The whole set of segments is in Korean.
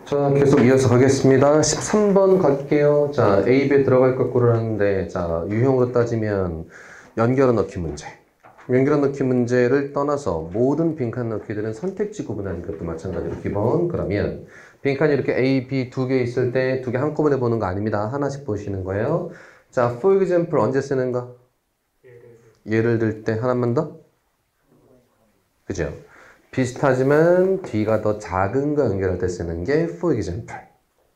자, 계속 이어서 가겠습니다. 13번 갈게요. 자, A, B에 들어갈 걸 고르라는데, 자, 유형으로 따지면 연결어 넣기 문제. 연결어 넣기 문제를 떠나서 모든 빈칸 넣기들은 선택지 구분하는 것도 마찬가지로 기본. 그러면 빈칸이 이렇게 A, B 두 개 있을 때 두 개 한꺼번에 보는 거 아닙니다. 하나씩 보시는 거예요. 자, for example 언제 쓰는 거? 예를 들 때 하나만 더? 그죠? 비슷하지만 뒤가 더 작은 거 연결할 때 쓰는 게 for example.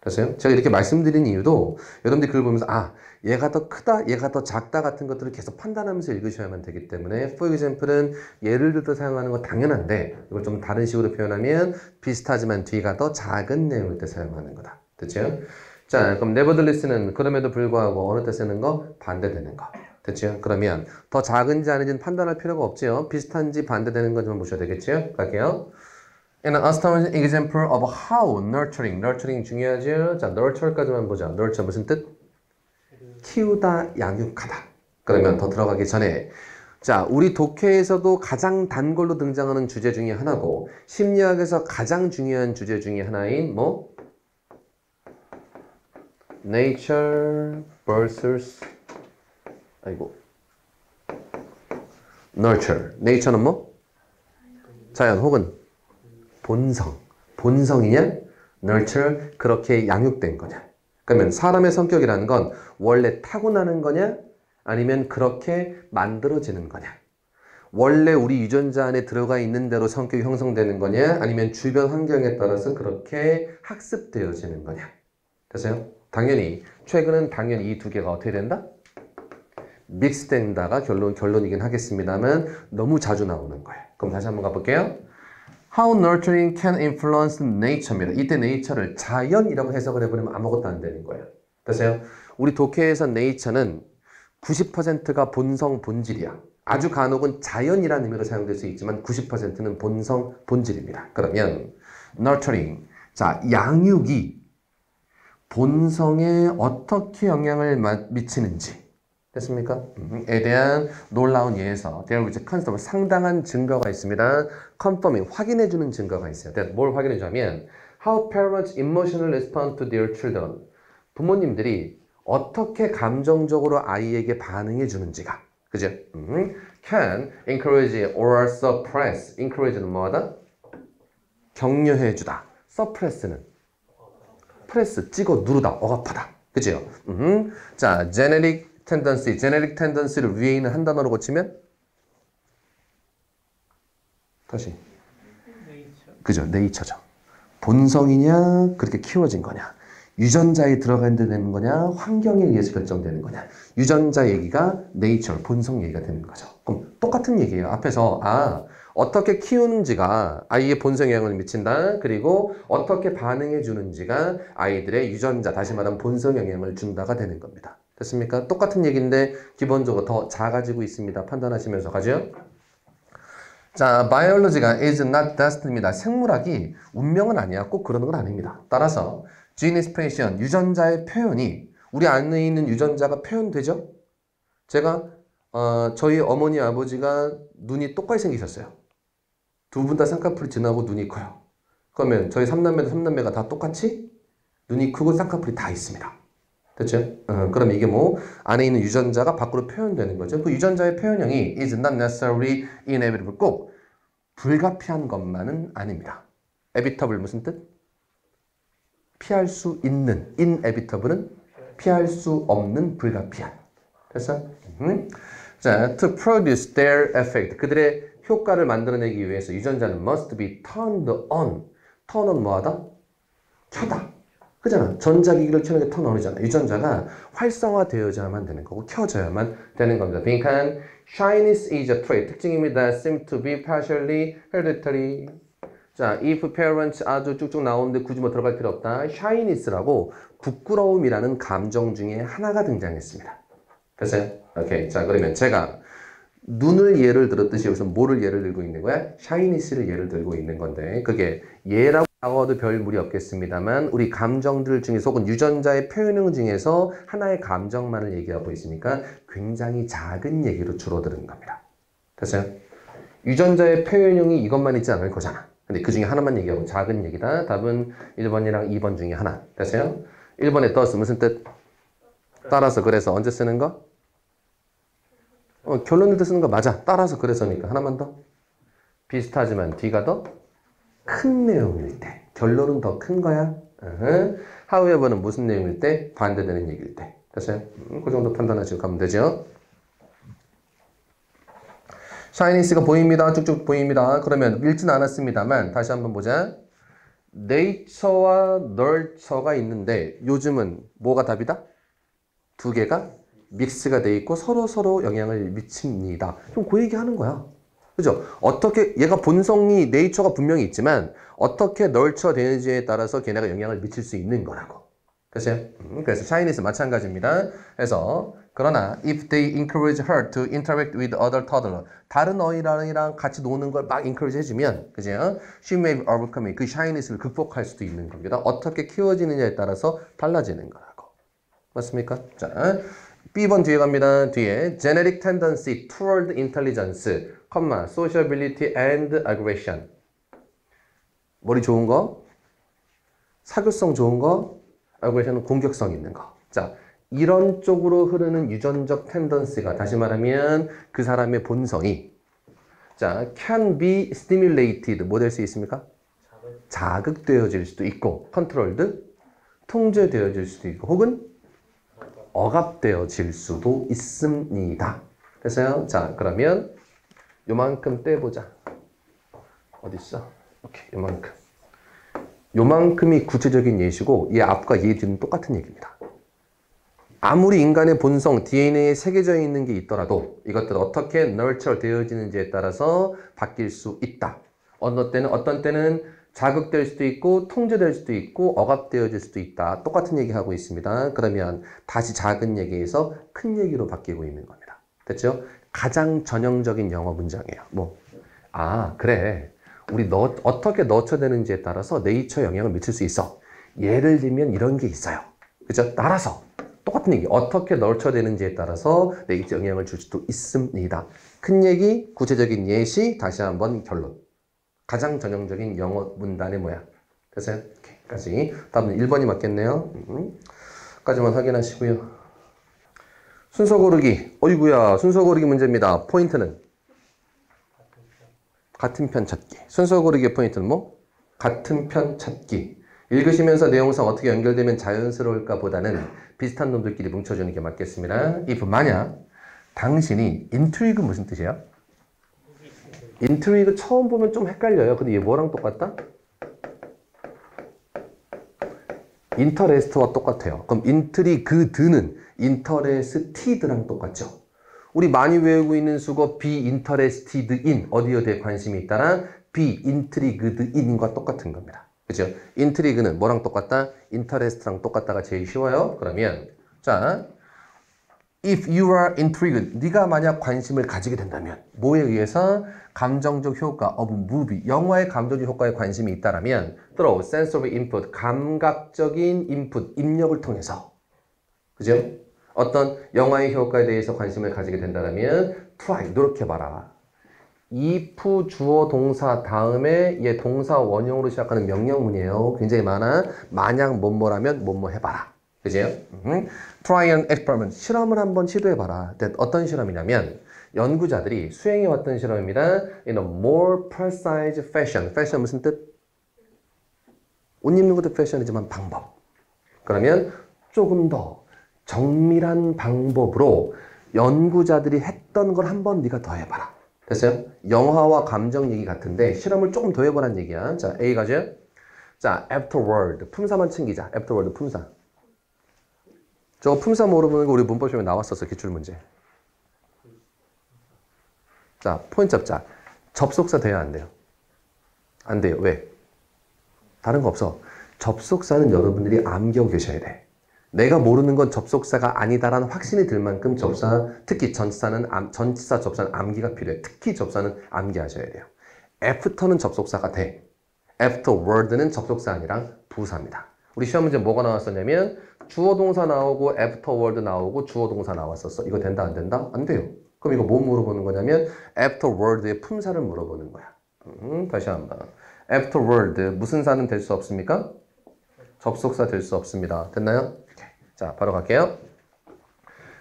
됐어요? 제가 이렇게 말씀드린 이유도 여러분들이 그걸 보면서 아, 얘가 더 크다, 얘가 더 작다 같은 것들을 계속 판단하면서 읽으셔야만 되기 때문에 for example은 예를 들어 사용하는 거 당연한데 이걸 좀 다른 식으로 표현하면 비슷하지만 뒤가 더 작은 내용일 때 사용하는 거다. 됐죠? 자, 그럼 nevertheless는 그럼에도 불구하고 어느 때 쓰는 거? 반대되는 거. 됐죠? 그러면 더 작은지 아닌지는 판단할 필요가 없지요. 비슷한지 반대되는 건 좀 보셔야 되겠죠? 갈게요. In an astonishing example of how nurturing. nurturing 중요하죠? 자, nurture까지만 보자. nurture 무슨 뜻? 키우다, 양육하다. 그러면 더 들어가기 전에 자, 우리 독해에서도 가장 단골로 등장하는 주제 중에 하나고 심리학에서 가장 중요한 주제 중에 하나인 뭐? nature versus nurture. nature는 뭐? 자연 혹은 본성. 본성이냐? nurture. 그렇게 양육된 거냐? 그러면 사람의 성격이라는 건 원래 타고나는 거냐? 아니면 그렇게 만들어지는 거냐? 원래 우리 유전자 안에 들어가 있는 대로 성격이 형성되는 거냐? 아니면 주변 환경에 따라서 그렇게 학습되어지는 거냐? 됐어요? 당연히 최근은 당연히 이 두 개가 어떻게 된다? 믹스된다가 결론이긴 하겠습니다만 너무 자주 나오는 거예요. 그럼 다시 한번 가볼게요. How nurturing can influence nature입니다. 이때 nature를 자연이라고 해석을 해버리면 아무것도 안 되는 거예요. 됐어요? 우리 독해에서 nature는 90%가 본성, 본질이야. 아주 간혹은 자연이라는 의미로 사용될 수 있지만 90%는 본성, 본질입니다. 그러면 nurturing, 자, 양육이 본성에 어떻게 영향을 미치는지 됐습니까? 에 대한 놀라운 예에서 there is a concept, 상당한 증거가 있습니다. confirming, 확인해주는 증거가 있어요. 뭘 확인해주냐면 how parents emotionally respond to their children. 부모님들이 어떻게 감정적으로 아이에게 반응해주는지가 그죠? can encourage or suppress. encourage는 뭐하다? 격려해주다. suppress는 프레스, 찍어 누르다, 억압하다. 그죠? 자, genetic tendency, genetic tendency를 위에 있는 한 단어로 고치면? 다시. 그죠? nature죠. 본성이냐, 그렇게 키워진 거냐. 유전자에 들어가야 되는 거냐, 환경에 의해서 결정되는 거냐. 유전자 얘기가 nature, 본성 얘기가 되는 거죠. 그럼 똑같은 얘기예요. 앞에서, 어떻게 키우는지가 아이의 본성에 영향을 미친다. 그리고 어떻게 반응해 주는지가 아이들의 유전자, 다시 말하면 본성 영향을 준다가 되는 겁니다. 됐습니까? 똑같은 얘기인데 기본적으로 더 작아지고 있습니다. 판단하시면서 가죠. 자, biology가 is not destined입니다. 생물학이 운명은 아니야. 꼭 그러는 건 아닙니다. 따라서 gene expression, 유전자의 표현이 우리 안에 있는 유전자가 표현되죠? 제가 저희 어머니 아버지가 눈이 똑같이 생기셨어요. 두 분 다 쌍꺼풀이 진하고 눈이 커요. 그러면 저희 삼남매가 다 똑같이 눈이 크고 쌍꺼풀이 다 있습니다. 됐죠? 그럼 이게 뭐 안에 있는 유전자가 밖으로 표현되는 거죠. 그 유전자의 표현형이 is not necessarily inevitable. 꼭 불가피한 것만은 아닙니다. evitable 무슨 뜻? 피할 수 있는. inevitable은 피할 수 없는, 불가피한. 됐어? 자, to produce their effect. 그들의 효과를 만들어내기 위해서 유전자는 must be turned on. turn on 뭐하다? 켜다. 그잖아. 전자기기를 켜는 게 turn on이잖아. 유전자가 활성화되어야만 되는 거고 켜져야만 되는 겁니다. 빈칸 shyness is a trait. 특징입니다. seem to be partially hereditary. 자, if parents 아주 쭉쭉 나오는데 굳이 뭐 들어갈 필요 없다. shyness라고 부끄러움이라는 감정 중에 하나가 등장했습니다. 됐어요? 오케이. 자, 그러면 제가 눈을 예를 들었듯이 여기서 뭐를 예를 들고 있는 거야? 샤이니스를 예를 들고 있는 건데 그게 예라고 하고도 별 무리 없겠습니다만 우리 감정들 중에서 혹은 유전자의 표현형 중에서 하나의 감정만을 얘기하고 있으니까 굉장히 작은 얘기로 줄어드는 겁니다. 됐어요? 유전자의 표현형이 이것만 있지 않을 거잖아. 근데 그 중에 하나만 얘기하고 작은 얘기다. 답은 1번이랑 2번 중에 하나. 됐어요? 1번에 does 무슨 뜻? 따라서 그래서 언제 쓰는 거? 결론일 때 쓰는 거 맞아. 따라서 그래서니까. 하나만 더. 비슷하지만 뒤가 더 큰 내용일 때. 결론은 더 큰 거야. however는 무슨 내용일 때? 반대되는 얘기일 때. 됐어요? 그 정도 판단하시고 가면 되죠. 샤이니스가 보입니다. 쭉쭉 보입니다. 그러면 읽지는 않았습니다만 다시 한번 보자. nature와 nurture가 있는데 요즘은 뭐가 답이다? 두 개가 믹스가 돼 있고 서로 영향을 미칩니다. 좀 그 얘기 하는 거야. 그죠? 어떻게 얘가 본성이 네이처가 분명히 있지만 어떻게 널처 되는지에 따라서 걔네가 영향을 미칠 수 있는 거라고. 그렇죠? 그래서 샤이니스 마찬가지입니다. 그래서 그러나 if they encourage her to interact with other toddler 다른 어린아이랑 같이 노는 걸 막 encourage 해주면 그죠? She may overcome it. 그 샤이니스를 극복할 수도 있는 겁니다. 어떻게 키워지느냐에 따라서 달라지는 거라고. 맞습니까? 자, B번 뒤에 갑니다. 뒤에 genetic tendency toward intelligence, sociability and aggression. 머리 좋은 거, 사교성 좋은 거, aggression은 공격성 있는 거. 자, 이런 쪽으로 흐르는 유전적 텐던스가 다시 말하면 그 사람의 본성이 자, can be stimulated 뭐 될 수 있습니까? 자극되어질 수도 있고 controlled 통제되어질 수도 있고 혹은 억압되어질 수도 있습니다. 됐어요? 자, 그러면 요만큼 떼보자. 어딨어? 오케이, 요만큼. 요만큼이 구체적인 예시고 얘 앞과 얘 뒤는 똑같은 얘기입니다. 아무리 인간의 본성, DNA에 새겨져 있는 게 있더라도 이것들은 어떻게 nurture 되어지는지에 따라서 바뀔 수 있다. 어떤 때는 자극될 수도 있고 통제될 수도 있고 억압되어질 수도 있다. 똑같은 얘기하고 있습니다. 그러면 다시 작은 얘기에서 큰 얘기로 바뀌고 있는 겁니다. 됐죠? 가장 전형적인 영어 문장이에요. 뭐, 그래. 우리 어떻게 너처되는지에 따라서 네이처 영향을 미칠 수 있어. 예를 들면 이런 게 있어요. 그죠? 따라서 똑같은 얘기. 어떻게 너처되는지에 따라서 네이처 영향을 줄 수도 있습니다. 큰 얘기, 구체적인 예시, 다시 한번 결론. 가장 전형적인 영어 문단의 모양. 됐어요? 여기까지. 다음은 1번이 맞겠네요. 까지만 확인하시고요. 순서 고르기. 어이구야. 순서 고르기 문제입니다. 포인트는? 같은 편 찾기. 순서 고르기의 포인트는 뭐? 같은 편 찾기. 읽으시면서 내용상 어떻게 연결되면 자연스러울까 보다는 비슷한 놈들끼리 뭉쳐주는 게 맞겠습니다. if 만약 당신이 intrigue 무슨 뜻이에요? 인트리그 처음 보면 좀 헷갈려요. 근데 얘 뭐랑 똑같다? 인터레스트와 똑같아요. 그럼 인트리그드는 인터레스티드랑 똑같죠. 우리 많이 외우고 있는 수거 be interested in 어디에 대해 관심이 있다랑 be intrigued in과 똑같은 겁니다. 그죠? 인트리그는 뭐랑 똑같다? 인터레스트랑 똑같다가 제일 쉬워요. 그러면 자, if you are intrigued, 네가 만약 관심을 가지게 된다면 뭐에 의해서? 감정적 효과 of movie, 영화의 감정적 효과에 관심이 있다라면 through sensory input, 감각적인 인풋, 입력을 통해서 그죠? 어떤 영화의 효과에 대해서 관심을 가지게 된다면 try, 노력해봐라. if 주어 동사 다음에 얘 동사 원형으로 시작하는 명령문이에요. 굉장히 많아. 만약 뭐뭐라면 뭐뭐 해봐라. 그죠? Try an experiment. 실험을 한번 시도해봐라. 어떤 실험이냐면 연구자들이 수행해왔던 실험입니다. In a more precise fashion. Fashion 무슨 뜻? 옷 입는 것도 패션이지만 방법. 그러면 조금 더 정밀한 방법으로 연구자들이 했던 걸 한번 네가 더 해봐라. 됐어요? 영화와 감정 얘기 같은데 실험을 조금 더 해보라는 얘기야. 자, A 가죠? 자, afterward. 품사만 챙기자. afterward 품사. 저거 품사 모르는 거 우리 문법 시험에 나왔었어. 기출문제. 자, 포인트 잡자. 접속사 돼야 안 돼요? 안 돼요. 왜? 다른 거 없어. 접속사는 여러분들이 암기하고 계셔야 돼. 내가 모르는 건 접속사가 아니다라는 확신이 들 만큼 접사, 특히 전치사 접사는 암기가 필요해. 특히 접사는 암기하셔야 돼요. after는 접속사가 돼. afterward는 접속사 아니라 부사입니다. 우리 시험 문제 뭐가 나왔었냐면 주어 동사 나오고 afterward 나오고 주어 동사 나왔었어. 이거 된다 안 된다? 안 돼요. 그럼 이거 뭐 물어보는 거냐면 afterward의 품사를 물어보는 거야. 다시 한번. afterward 무슨 사는 될 수 없습니까? 접속사 될 수 없습니다. 됐나요? 오케이. 자, 바로 갈게요.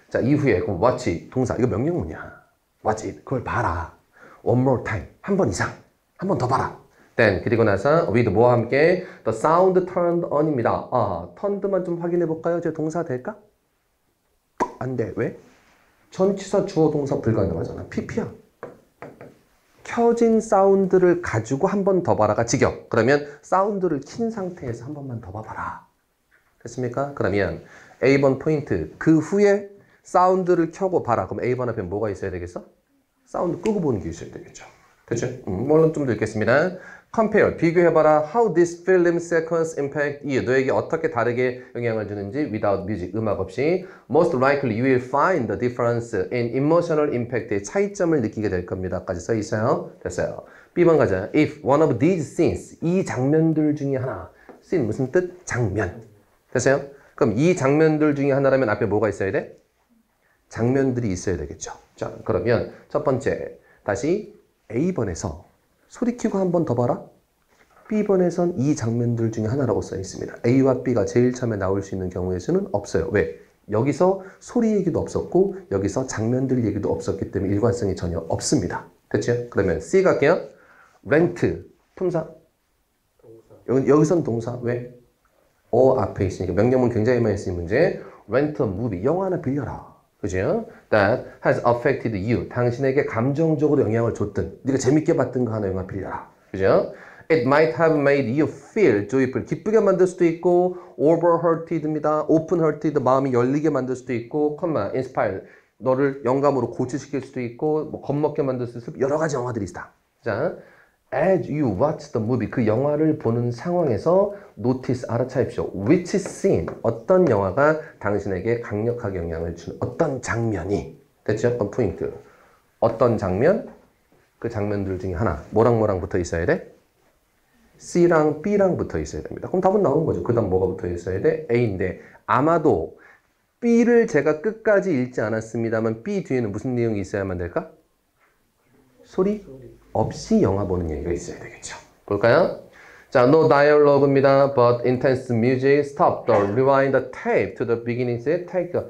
자, 이후에 그럼 watch 동사 이거 명령문이야. watch it 그걸 봐라. one more time 한 번 이상 한 번 더 봐라. then 그리고 나서 with 뭐와 함께 the sound turned on입니다. turned만 좀 확인해 볼까요? 제 동사 될까? 안 돼. 왜? 전치사 주어 동사 불가능하잖아. PP야. 켜진 사운드를 가지고 한 번 더 봐라가 직역. 그러면 사운드를 킨 상태에서 한 번만 더 봐봐라. 됐습니까? 그러면 A번 포인트. 그 후에 사운드를 켜고 봐라. 그럼 A번 앞에 뭐가 있어야 되겠어? 사운드 끄고 보는 게 있어야 되겠죠. 됐죠? 물론 좀 더 읽겠습니다. Compare, 비교해봐라. How this film sequence impact you. 너에게 어떻게 다르게 영향을 주는지 without music, 음악 없이. Most likely you will find the difference in emotional impact의 차이점을 느끼게 될 겁니다. 까지 써 있어요. 됐어요. B번 가자. If one of these scenes, 이 장면들 중에 하나. scene 무슨 뜻? 장면. 됐어요? 그럼 이 장면들 중에 하나라면 앞에 뭐가 있어야 돼? 장면들이 있어야 되겠죠. 자, 그러면 첫 번째 다시 A번에서 소리 키고 한 번 더 봐라. B번에선 이 장면들 중에 하나라고 써 있습니다. A와 B가 제일 처음에 나올 수 있는 경우의 수는 없어요. 왜? 여기서 소리 얘기도 없었고 여기서 장면들 얘기도 없었기 때문에 일관성이 전혀 없습니다. 됐죠? 그러면 C 갈게요. rent, 품사. 여기선 동사. 왜? 앞에 있으니까 명령문 굉장히 많이 쓰인 문제. rent a movie, 영화 하나 빌려라. 그죠? That has affected you. 당신에게 감정적으로 영향을 줬든, 네가 재밌게 봤던 거 하나 영화 빌려라. 그죠? It might have made you feel joyful. 기쁘게 만들 수도 있고, overhearted입니다. open-hearted, 마음이 열리게 만들 수도 있고, inspire, 너를 영감으로 고치시킬 수도 있고, 뭐 겁먹게 만들 수도 있고, 여러 가지 영화들이 있다. 자, as you watch the movie, 그 영화를 보는 상황에서 notice, 알아차십시오. which scene, 어떤 영화가 당신에게 강력하게 영향을 주는 어떤 장면이, 됐죠? 어떤 포인트. 어떤 장면? 그 장면들 중에 하나. 뭐랑 붙어 있어야 돼? C랑 B랑 붙어 있어야 됩니다. 그럼 답은 나오는 거죠. 그 다음 뭐가 붙어 있어야 돼? A인데 아마도 B를 제가 끝까지 읽지 않았습니다만 B 뒤에는 무슨 내용이 있어야만 될까? 소리 없이 영화 보는 얘기가 있어야 되겠죠. 볼까요? 자, no dialogue입니다. But intense music. Stop the rewind the tape to the beginning. Take a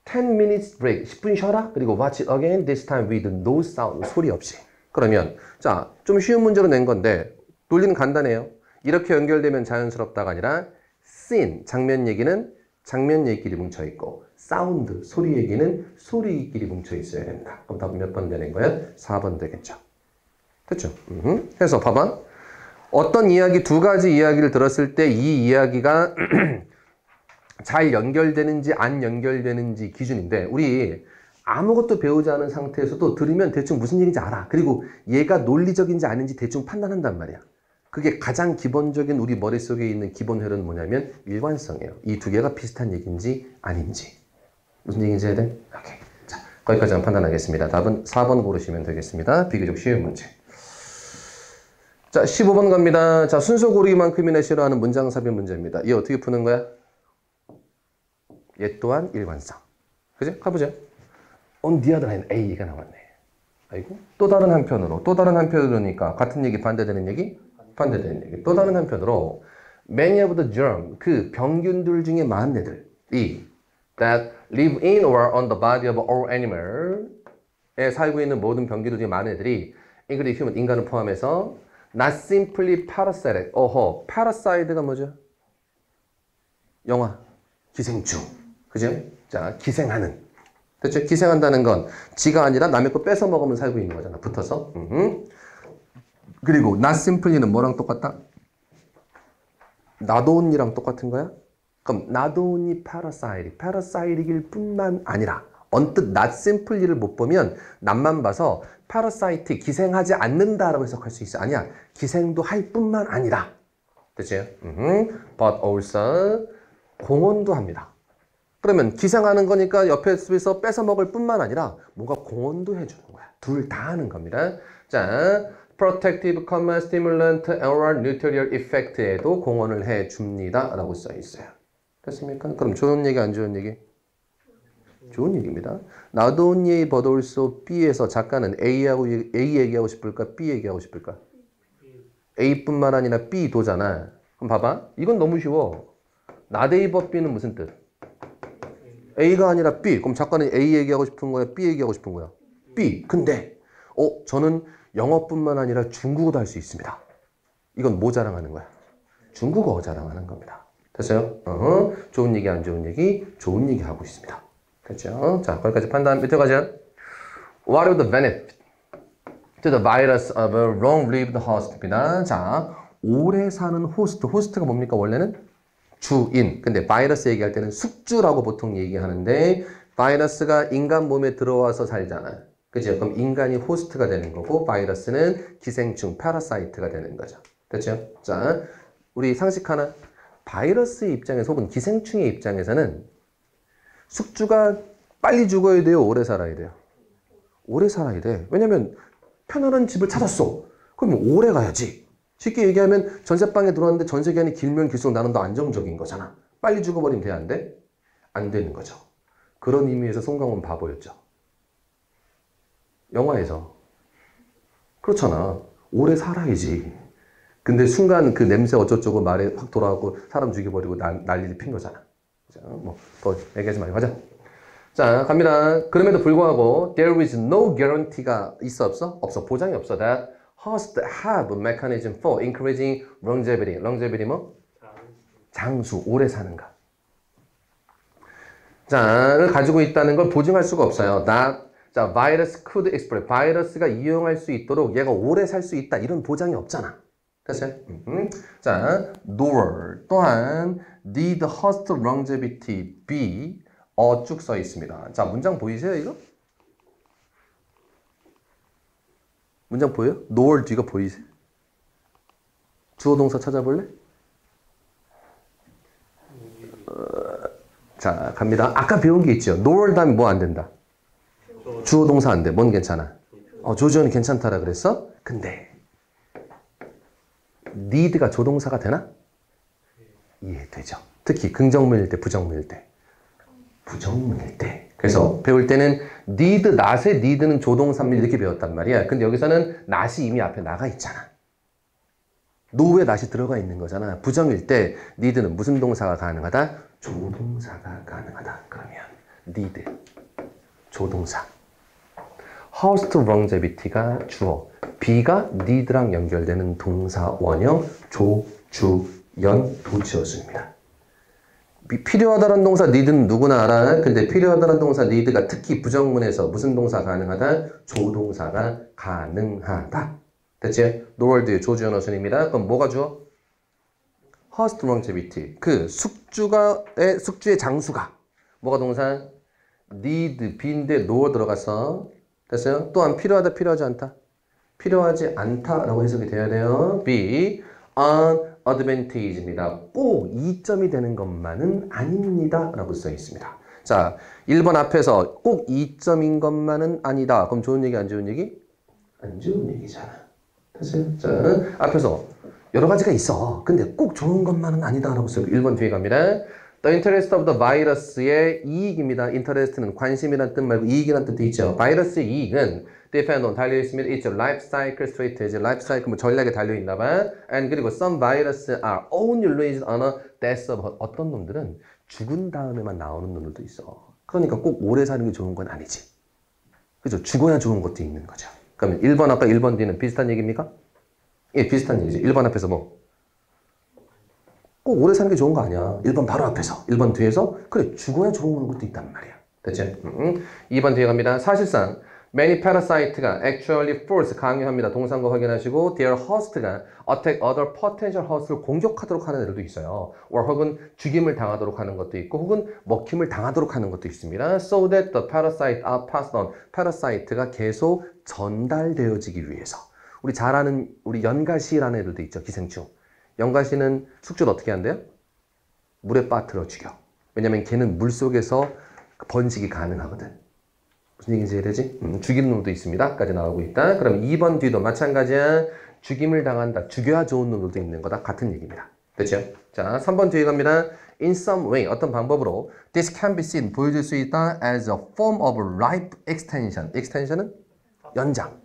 10 minutes break. 10분 쉬어라. 그리고 watch it again. This time with no sound. 소리 없이. 그러면 자, 좀 쉬운 문제로 낸 건데 논리는 간단해요. 이렇게 연결되면 자연스럽다가 아니라 scene, 장면 얘기는 장면 얘기끼리 뭉쳐있고 사운드, 소리 얘기는 소리끼리 뭉쳐있어야 된다. 그럼 답은 몇 번 되는 거야? 4번 되겠죠. 됐죠? 해서 봐봐. 어떤 이야기, 두 가지 이야기를 들었을 때 이 이야기가 잘 연결되는지 안 연결되는지 기준인데 우리 아무것도 배우지 않은 상태에서도 들으면 대충 무슨 얘기인지 알아. 그리고 얘가 논리적인지 아닌지 대충 판단한단 말이야. 그게 가장 기본적인 우리 머릿속에 있는 기본 흐름은 뭐냐면 일관성이에요. 이 두 개가 비슷한 얘기인지 아닌지. 무슨 얘기인지 해야 돼? 오케이. 자, 거기까지만 판단하겠습니다. 답은 4번 고르시면 되겠습니다. 비교적 쉬운 문제. 자, 15번 갑니다. 자, 순서 고르기만큼이나 싫어하는 문장삽입 문제입니다. 얘 어떻게 푸는 거야? 얘 또한 일관성. 그죠? 가보죠. On the other hand, A가 나왔네. 아이고. 또 다른 한편으로니까 같은 얘기 반대되는 얘기? 반대되는 얘기. 또 다른 한편으로 many of the germ, 그 병균들 중에 많은 애들이 that live in or on the body of all animal에 살고 있는 모든 병균들 중에 많은 애들이 including human, 인간을 포함해서 not simply parasitic. parasite가 뭐죠? 영화, 기생충. 그죠? 자, 기생하는. 됐죠? 기생한다는 건 지가 아니라 남의 거 뺏어 먹으면 살고 있는 거잖아. 붙어서. 그리고 not simply는 뭐랑 똑같다? not only랑 똑같은 거야? 그럼 not only parasite이길 뿐만 아니라 언뜻 not simply를 못 보면 not만 봐서 parasite, 기생하지 않는다라고 해석할 수 있어. 아니야. 기생도 할 뿐만 아니라. 됐죠? But also 공헌도 합니다. 그러면 기생하는 거니까 옆에서 뺏어 먹을 뿐만 아니라 뭔가 공헌도 해주는 거야. 둘 다 하는 겁니다. 자, protective, stimulant, and nutritional effect에도 공헌을 해줍니다. 라고 써 있어요. 됐습니까? 그럼 좋은 얘기, 안 좋은 얘기? 좋은 얘기입니다. Not only but also B에서 작가는 A 얘기하고 싶을까? B 얘기하고 싶을까? A뿐만 아니라 B도잖아. 그럼 봐봐. 이건 너무 쉬워. not A but B는 무슨 뜻? A가 아니라 B. 그럼 작가는 A 얘기하고 싶은 거야? B 얘기하고 싶은 거야? B. 근데 저는 영어뿐만 아니라 중국어도 할 수 있습니다. 이건 뭐 자랑하는 거야? 중국어 자랑하는 겁니다. 됐어요? 좋은 얘기 안 좋은 얘기? 좋은 얘기 하고 있습니다. 됐죠? 자, 거기까지 판단 밑에 가자. What are the benefits to the virus of a long-lived host입니다. 자, 오래 사는 호스트. 호스트가 뭡니까? 원래는 주인. 근데 바이러스 얘기할 때는 숙주라고 보통 얘기하는데 바이러스가 인간 몸에 들어와서 살잖아. 그죠? 그럼 인간이 호스트가 되는 거고 바이러스는 기생충, 파라사이트가 되는 거죠. 됐죠? 자, 우리 상식 하나. 바이러스의 입장에서 혹은 기생충의 입장에서는 숙주가 빨리 죽어야 돼요? 오래 살아야 돼요? 오래 살아야 돼. 왜냐면 편안한 집을 찾았어. 그럼 오래 가야지. 쉽게 얘기하면 전세방에 들어왔는데 전세기간이 길면 길수록 나는 더 안정적인 거잖아. 빨리 죽어버리면 돼? 안 돼? 안 되는 거죠. 그런 의미에서 송강호는 바보였죠. 영화에서. 그렇잖아. 오래 살아야지. 근데 순간 그 냄새 어쩌고저쩌고 말에 확 돌아가고 사람 죽여버리고 난리를 핀 거잖아. 자, 뭐 더 얘기하지 말고 가자. 자, 갑니다. 그럼에도 불구하고 there is no guarantee가 있어 없어? 없어. 보장이 없어. That hosts have a mechanism for increasing longevity. longevity 뭐? 장수, 오래 사는가. 자를 가지고 있다는 걸 보증할 수가 없어요. That 자, virus could exploit. 바이러스가 이용할 수 있도록 얘가 오래 살 수 있다. 이런 보장이 없잖아. 됐어요? 자, nor 또한 did host longevity be 쭉 써 있습니다. 자, 문장 보이세요, 이거? 문장 보여요? nor 뒤가 보이세요? 주어 동사 찾아볼래? 자, 갑니다. 아까 배운 게 있죠. nor 다음에 뭐 안 된다? 주어 동사 안 돼. 뭔 괜찮아? 조지현이 괜찮다라 그랬어? 근데 need가 조동사가 되나? 이해되죠. 특히 긍정문일 때, 부정문일 때. 부정문일 때. 그래서 배울 때는 need, not의 need는 조동사입니다. 이렇게 배웠단 말이야. 근데 여기서는 not이 이미 앞에 나가 있잖아. no에 not이 들어가 있는 거잖아. 부정일 때 need는 무슨 동사가 가능하다? 조동사가 가능하다. 그러면 need, 조동사. host longevity가 주어. B가 need랑 연결되는 동사 원형 조, 주, 연, 도지어수입니다. 필요하다는 동사 need는 누구나 알아. 근데 필요하다는 동사 need가 특히 부정문에서 무슨 동사 가능하다? 조동사가 가능하다. 됐지? 노월드의 조지현 어순입니다. 그럼 뭐가 주어? host longevity. 그 숙주의 장수가 뭐가 동사? need, B인데 노어 들어갔어. 됐어요? 또한 필요하다, 필요하지 않다? 필요하지 않다라고 해석이 돼야 돼요. B, an advantage입니다. 꼭 이점이 되는 것만은 아닙니다. 라고 써 있습니다. 자, 1번 앞에서 꼭 이점인 것만은 아니다. 그럼 좋은 얘기, 안 좋은 얘기? 안 좋은 얘기잖아. 됐어요? 자, 앞에서 여러 가지가 있어. 근데 꼭 좋은 것만은 아니다. 라고 써 있고 1번 뒤에 갑니다. The interest of the virus의 이익입니다. interest는 관심이란 뜻 말고 이익이란 뜻도 있죠. 바이러스의 이익은 depend on 달려있으면 있죠. life cycle strategy, life cycle 뭐 전략에 달려있나 봐. and 그리고 some viruses are only raised on a death of 어떤 놈들은 죽은 다음에만 나오는 놈들도 있어. 그러니까 꼭 오래 사는 게 좋은 건 아니지. 그죠? 죽어야 좋은 것도 있는 거죠. 그러면 1번 앞과 1번 뒤는 비슷한 얘기입니까? 예, 비슷한 얘기죠. 1번 앞에서 뭐? 꼭 오래 사는 게 좋은 거 아니야. 1번 바로 앞에서, 1번 뒤에서 그래 죽어야 좋은 것도 있단 말이야. 됐지? 2번 뒤에 갑니다. 사실상 many parasite가 actually force 강요합니다. 동사인 거 확인하시고 their host가 attack other potential host를 공격하도록 하는 애들도 있어요. or 혹은 죽임을 당하도록 하는 것도 있고 혹은 먹힘을 당하도록 하는 것도 있습니다. so that the parasite are passed on. parasite가 계속 전달되어지기 위해서. 우리 잘 아는 우리 연가시라는 애들도 있죠. 기생충. 연가시는 숙주를 어떻게 한대요? 물에 빠뜨려 죽여. 왜냐면 걔는 물속에서 번식이 가능하거든. 무슨 얘기인지 이해되지? 죽이는 놈도 있습니다. 까지 나오고 있다. 그럼 2번 뒤도 마찬가지야. 죽임을 당한다. 죽여야 좋은 놈들도 있는 거다. 같은 얘기입니다. 됐죠? 자, 3번 뒤에 갑니다. In some way, 어떤 방법으로 This can be seen, 보여줄 수 있다 as a form of life extension. extension은 연장.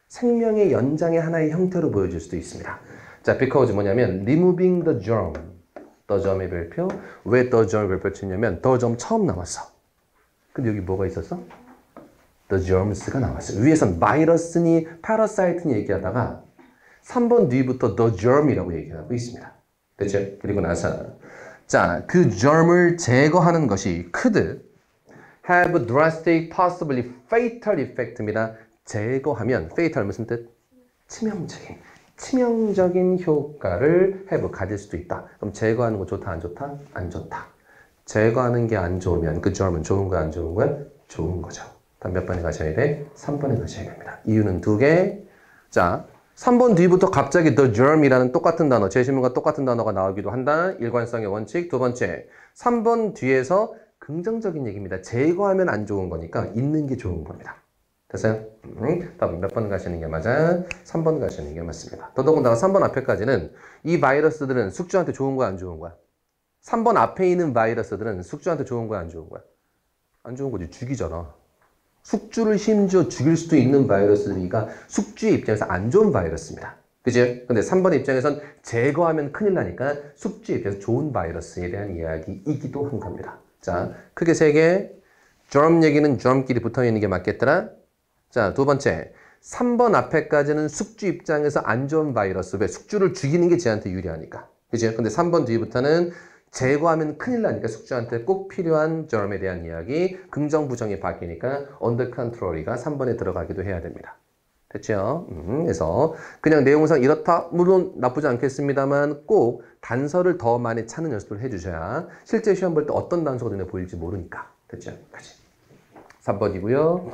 생명의 연장의 하나의 형태로 보여줄 수도 있습니다. 자, because 뭐냐면 removing the germ. the germ의 별표. 왜 the germ의 별표 치냐면 the germ 처음 나왔어. 근데 여기 뭐가 있었어? the germs가 나왔어요. 위에선 바이러스니 parasite니 얘기하다가 3번 뒤부터 the germ이라고 얘기하고 있습니다. 됐죠? 그리고 나서 자, 그 germ을 제거하는 것이 could have drastic, possibly fatal effect입니다. 제거하면 fatal 무슨 뜻? 치명적인 효과를 have 가질 수도 있다. 그럼 제거하는 거 좋다, 안 좋다? 안 좋다. 제거하는 게 안 좋으면 그 germ은 좋은 거야, 안 좋은 거야? 좋은 거죠. 다음 몇 번에 가셔야 돼? 3번에 가셔야 됩니다. 이유는 두 개. 자, 3번 뒤부터 갑자기 the germ이라는 똑같은 단어, 제시문과 똑같은 단어가 나오기도 한다. 일관성의 원칙. 두 번째, 3번 뒤에서 긍정적인 얘기입니다. 제거하면 안 좋은 거니까 있는 게 좋은 겁니다. 됐어요? 다음 몇 번 가시는 게 맞아? 3번 가시는 게 맞습니다. 더더군다나 3번 앞에까지는 이 바이러스들은 숙주한테 좋은 거야, 안 좋은 거야? 3번 앞에 있는 바이러스들은 숙주한테 좋은 거야, 안 좋은 거야? 안 좋은 거지. 죽이잖아. 숙주를 심지어 죽일 수도 있는 바이러스니까 숙주의 입장에서 안 좋은 바이러스입니다. 그죠? 근데 3번 입장에선 제거하면 큰일 나니까 숙주의 입장에서 좋은 바이러스에 대한 이야기이기도 한 겁니다. 자, 크게 세 개. germ 얘기는 germ끼리 붙어 있는 게 맞겠더라. 자, 두 번째. 3번 앞에까지는 숙주 입장에서 안 좋은 바이러스. 왜? 숙주를 죽이는 게 쟤한테 유리하니까. 그죠? 근데 3번 뒤부터는 제거하면 큰일 나니까 숙주한테 꼭 필요한 germ에 대한 이야기, 긍정, 부정이 바뀌니까 under control이가 3번에 들어가기도 해야 됩니다. 됐죠? 그래서 그냥 내용상 이렇다? 물론 나쁘지 않겠습니다만 꼭 단서를 더 많이 찾는 연습을 해주셔야 실제 시험 볼 때 어떤 단서가 눈에 보일지 모르니까. 됐죠? 까지. 3번이고요.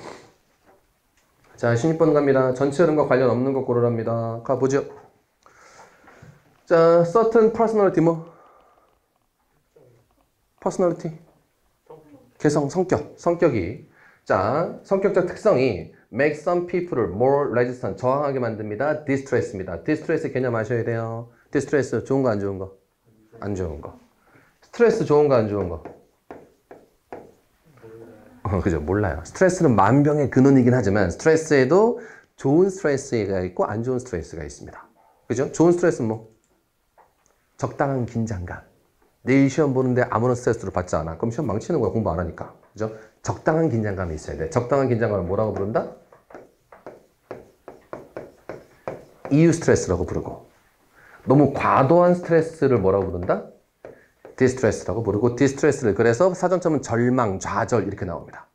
자, 16번 갑니다. 전체 흐름과 관련 없는 거 고르랍니다. 가보죠. 자, certain personality 뭐? personality. 개성, 성격이. 자, 성격적 특성이 make some people를 more resistant, 저항하게 만듭니다. distress입니다. distress 개념 아셔야 돼요. distress 좋은 거, 안 좋은 거? 안 좋은 거. 스트레스 좋은 거, 안 좋은 거? 그죠? 몰라요. 스트레스는 만병의 근원이긴 하지만 스트레스에도 좋은 스트레스가 있고 안 좋은 스트레스가 있습니다. 그죠? 좋은 스트레스는 뭐? 적당한 긴장감. 내일 시험 보는데 아무런 스트레스를 받지 않아. 그럼 시험 망치는 거야. 공부 안 하니까. 그죠? 적당한 긴장감이 있어야 돼. 적당한 긴장감을 뭐라고 부른다? 이유 스트레스라고 부르고. 너무 과도한 스트레스를 뭐라고 부른다? 디스트레스라고 부르고, 디스트레스를 그래서 사전점은 절망, 좌절 이렇게 나옵니다.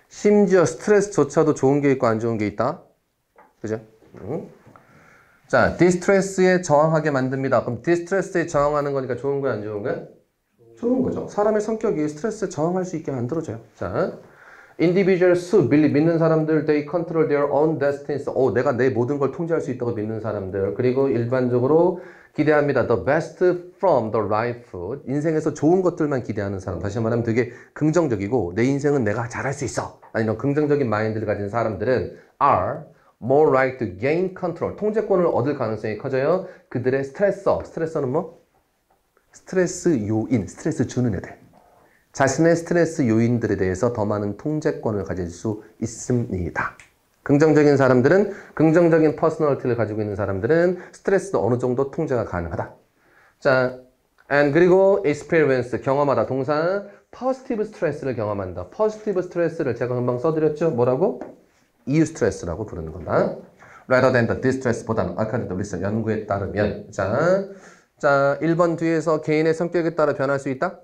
심지어 스트레스조차도 좋은 게 있고 안 좋은 게 있다. 그죠? 자, 디스트레스에 저항하게 만듭니다. 그럼 디스트레스에 저항하는 거니까 좋은 거야, 안 좋은 거야? 좋은 거죠. 사람의 성격이 스트레스에 저항할 수 있게 만들어줘요. 자, individuals who 믿는 사람들, they control their own destinies. 내가 내 모든 걸 통제할 수 있다고 믿는 사람들. 그리고 일반적으로 기대합니다. The best from the life. 인생에서 좋은 것들만 기대하는 사람. 다시 말하면 되게 긍정적이고 내 인생은 내가 잘할 수 있어. 이런 긍정적인 마인드를 가진 사람들은 are more likely to gain control. 통제권을 얻을 가능성이 커져요. 그들의 스트레서는 뭐? 스트레스 요인, 스트레스 주는 애들. 자신의 스트레스 요인들에 대해서 더 많은 통제권을 가질 수 있습니다. 긍정적인 사람들은, 긍정적인 퍼스널리티를 가지고 있는 사람들은 스트레스도 어느 정도 통제가 가능하다. 자, and 그리고 experience, 경험하다. 동사, positive stress를 경험한다. positive stress를 제가 금방 써드렸죠? 뭐라고? 이유 스트레스라고 부르는 거다. rather than the distress보다는 according to research, 연구에 따르면. 자, 1번 뒤에서 개인의 성격에 따라 변할 수 있다?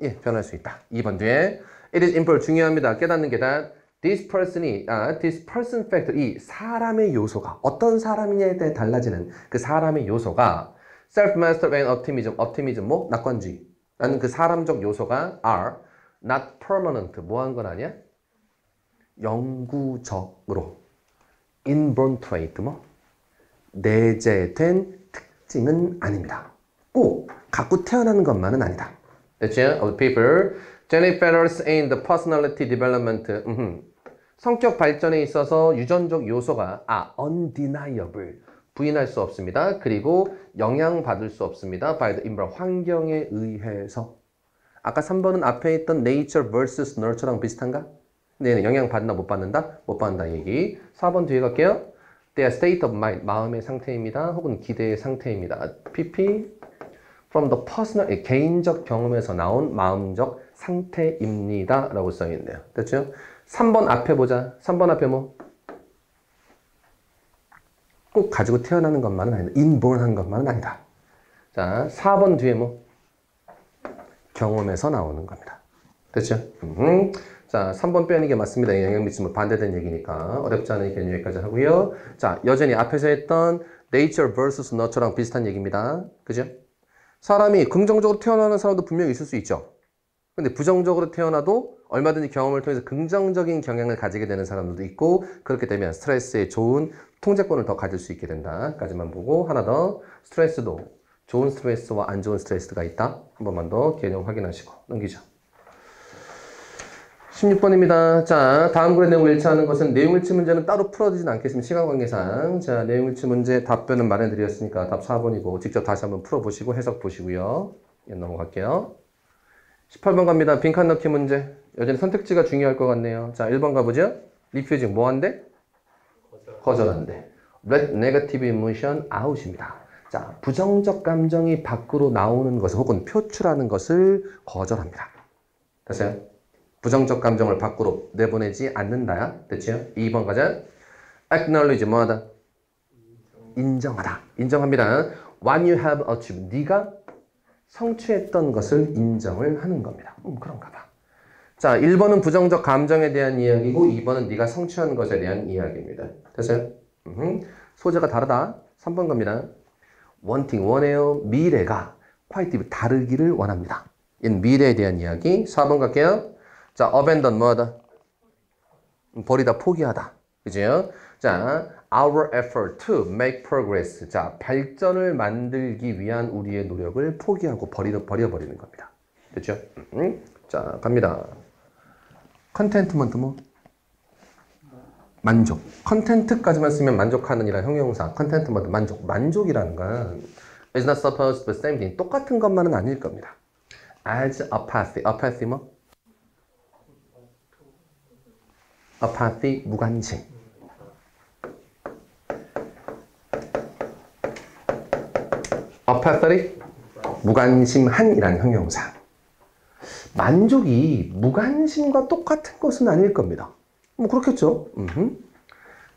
예, 변할 수 있다. 2번 뒤에 it is important, 중요합니다. 깨닫는 게 다 this person factor, 이 사람의 요소가 어떤 사람이냐에 따라 달라지는 그 사람의 요소가 self-mastery and optimism, 뭐? 낙관주의 라는 그 사람적 요소가 are not permanent, 뭐한 건 아니야? 영구적으로 inborn trait, 뭐? 내재된 특징은 아닙니다. 꼭 갖고 태어나는 것만은 아니다. 됐죠? Of people, genetic factors in the personality development. 성격 발전에 있어서 유전적 요소가 undeniable, 부인할 수 없습니다. 그리고 영향받을 수 없습니다. by the environment, 환경에 의해서. 아까 3번은 앞에 있던 nature vs nurture랑 비슷한가? 네, 영향받나 못 받는다? 못 받는다 얘기. 4번 뒤에 갈게요. their state of mind, 마음의 상태입니다. 혹은 기대의 상태입니다. PP, from the personal, 개인적 경험에서 나온 마음적 상태입니다. 라고 써있네요. 됐죠? 3번 앞에 보자. 3번 앞에 뭐? 꼭 가지고 태어나는 것만은 아니다. inborn한 것만은 아니다. 자, 4번 뒤에 뭐? 경험에서 나오는 겁니다. 됐죠? 자, 3번 빼는 게 맞습니다. 영향 미치면 반대된 얘기니까 어렵지 않은 얘기는 여기까지 하고요. 자, 여전히 앞에서 했던 nature vs nurture랑 비슷한 얘기입니다. 그죠? 사람이 긍정적으로 태어나는 사람도 분명히 있을 수 있죠. 근데 부정적으로 태어나도 얼마든지 경험을 통해서 긍정적인 경향을 가지게 되는 사람들도 있고, 그렇게 되면 스트레스에 좋은 통제권을 더 가질 수 있게 된다 까지만 보고, 하나 더, 스트레스도 좋은 스트레스와 안 좋은 스트레스가 있다. 한 번만 더 개념 확인하시고 넘기죠. 16번입니다. 자, 다음 글의 내용을 일치하는 것은 내용일치 문제는 따로 풀어주진 않겠습니다. 시간 관계상. 자, 내용일치 문제 답변은 마련해드렸으니까 답 4번이고 직접 다시 한번 풀어보시고 해석 보시고요. 예, 넘어갈게요. 18번 갑니다. 빈칸 넣기 문제. 여전히 선택지가 중요할 것 같네요. 자, 1번 가보죠. refusing 뭐 한대? 거절한대. let negative emotion out입니다. 자, 부정적 감정이 밖으로 나오는 것을 혹은 표출하는 것을 거절합니다. 됐어요? 부정적 감정을 밖으로 내보내지 않는다. 됐죠? 2번 가자. acknowledge 뭐하다? 인정하다. 인정합니다. When you have achieved. 네가 성취했던 것을 인정을 하는 겁니다. 그런가 봐. 자, 1번은 부정적 감정에 대한 이야기고 2번은 네가 성취한 것에 대한 이야기입니다. 됐어요? 소재가 다르다. 3번 갑니다. wanting, 원해요. 미래가 quite 다르기를 원합니다. 이는 미래에 대한 이야기. 4번 갈게요. 자, abandon 뭐하다? 버리다, 포기하다. 그죠? 자, our effort to make progress. 자, 발전을 만들기 위한 우리의 노력을 포기하고 버려버리는 겁니다. 됐죠? 자, 갑니다. contentment 뭐? 만족. 컨텐트까지만 쓰면 만족하는 이란 형용사. contentment 만족. 만족이라는 건 is not supposed to be the same thing. 똑같은 것만은 아닐 겁니다. as apathy. apathy 뭐? apathy 무관심. apathy 무관심한이라는 형용사. 만족이 무관심과 똑같은 것은 아닐 겁니다. 뭐 그렇겠죠.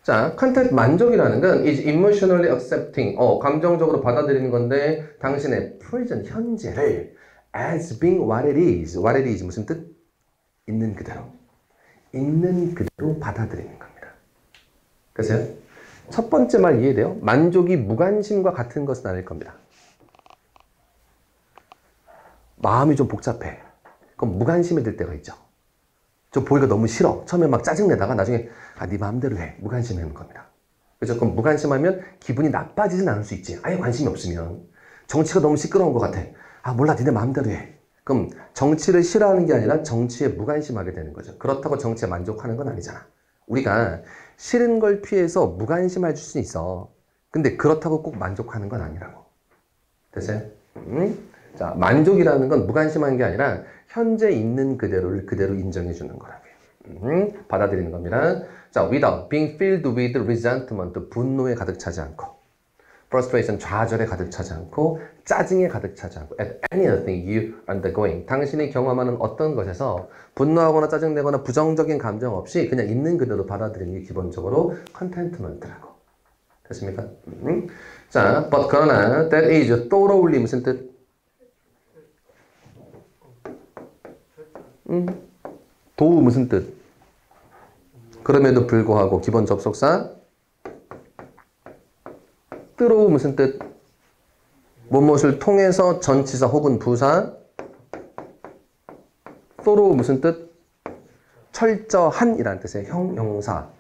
자, content 만족이라는 건 is emotionally accepting. 감정적으로 받아들이는 건데 당신의 present 현재를 as being what it is. what it is 무슨 뜻? 있는 그대로. 있는 그대로 받아들이는 겁니다. 그래서요? 첫 번째 말 이해돼요? 만족이 무관심과 같은 것은 아닐 겁니다. 마음이 좀 복잡해. 그럼 무관심이 될 때가 있죠. 저 보기가 너무 싫어. 처음에 막 짜증내다가 나중에 네 마음대로 해. 무관심하는 겁니다. 그렇죠? 그럼 무관심하면 기분이 나빠지진 않을 수 있지. 아예 관심이 없으면. 정치가 너무 시끄러운 것 같아. 몰라. 니네 마음대로 해. 그럼 정치를 싫어하는 게 아니라 정치에 무관심하게 되는 거죠. 그렇다고 정치에 만족하는 건 아니잖아. 우리가 싫은 걸 피해서 무관심할 수는 있어. 근데 그렇다고 꼭 만족하는 건 아니라고. 됐어요? 자, 만족이라는 건 무관심한 게 아니라 현재 있는 그대로를 그대로 인정해 주는 거라고요. 받아들이는 겁니다. 자, without being filled with resentment, 분노에 가득 차지 않고, frustration, 좌절에 가득 차지 않고, 짜증에 가득 차지 않고, at anything you undergoing, 당신이 경험하는 어떤 것에서 분노하거나 짜증내거나 부정적인 감정 없이 그냥 있는 그대로 받아들이는 게 기본적으로 contentment라고. 됐습니까? 자, but 그러나 that is thoroughly 무슨 뜻? 도우 무슨 뜻? 그럼에도 불구하고 기본 접속사 through 무슨 뜻? 무엇을 통해서 전치사 혹은 부사 through 무슨 뜻? 철저한이라는 뜻의 형용사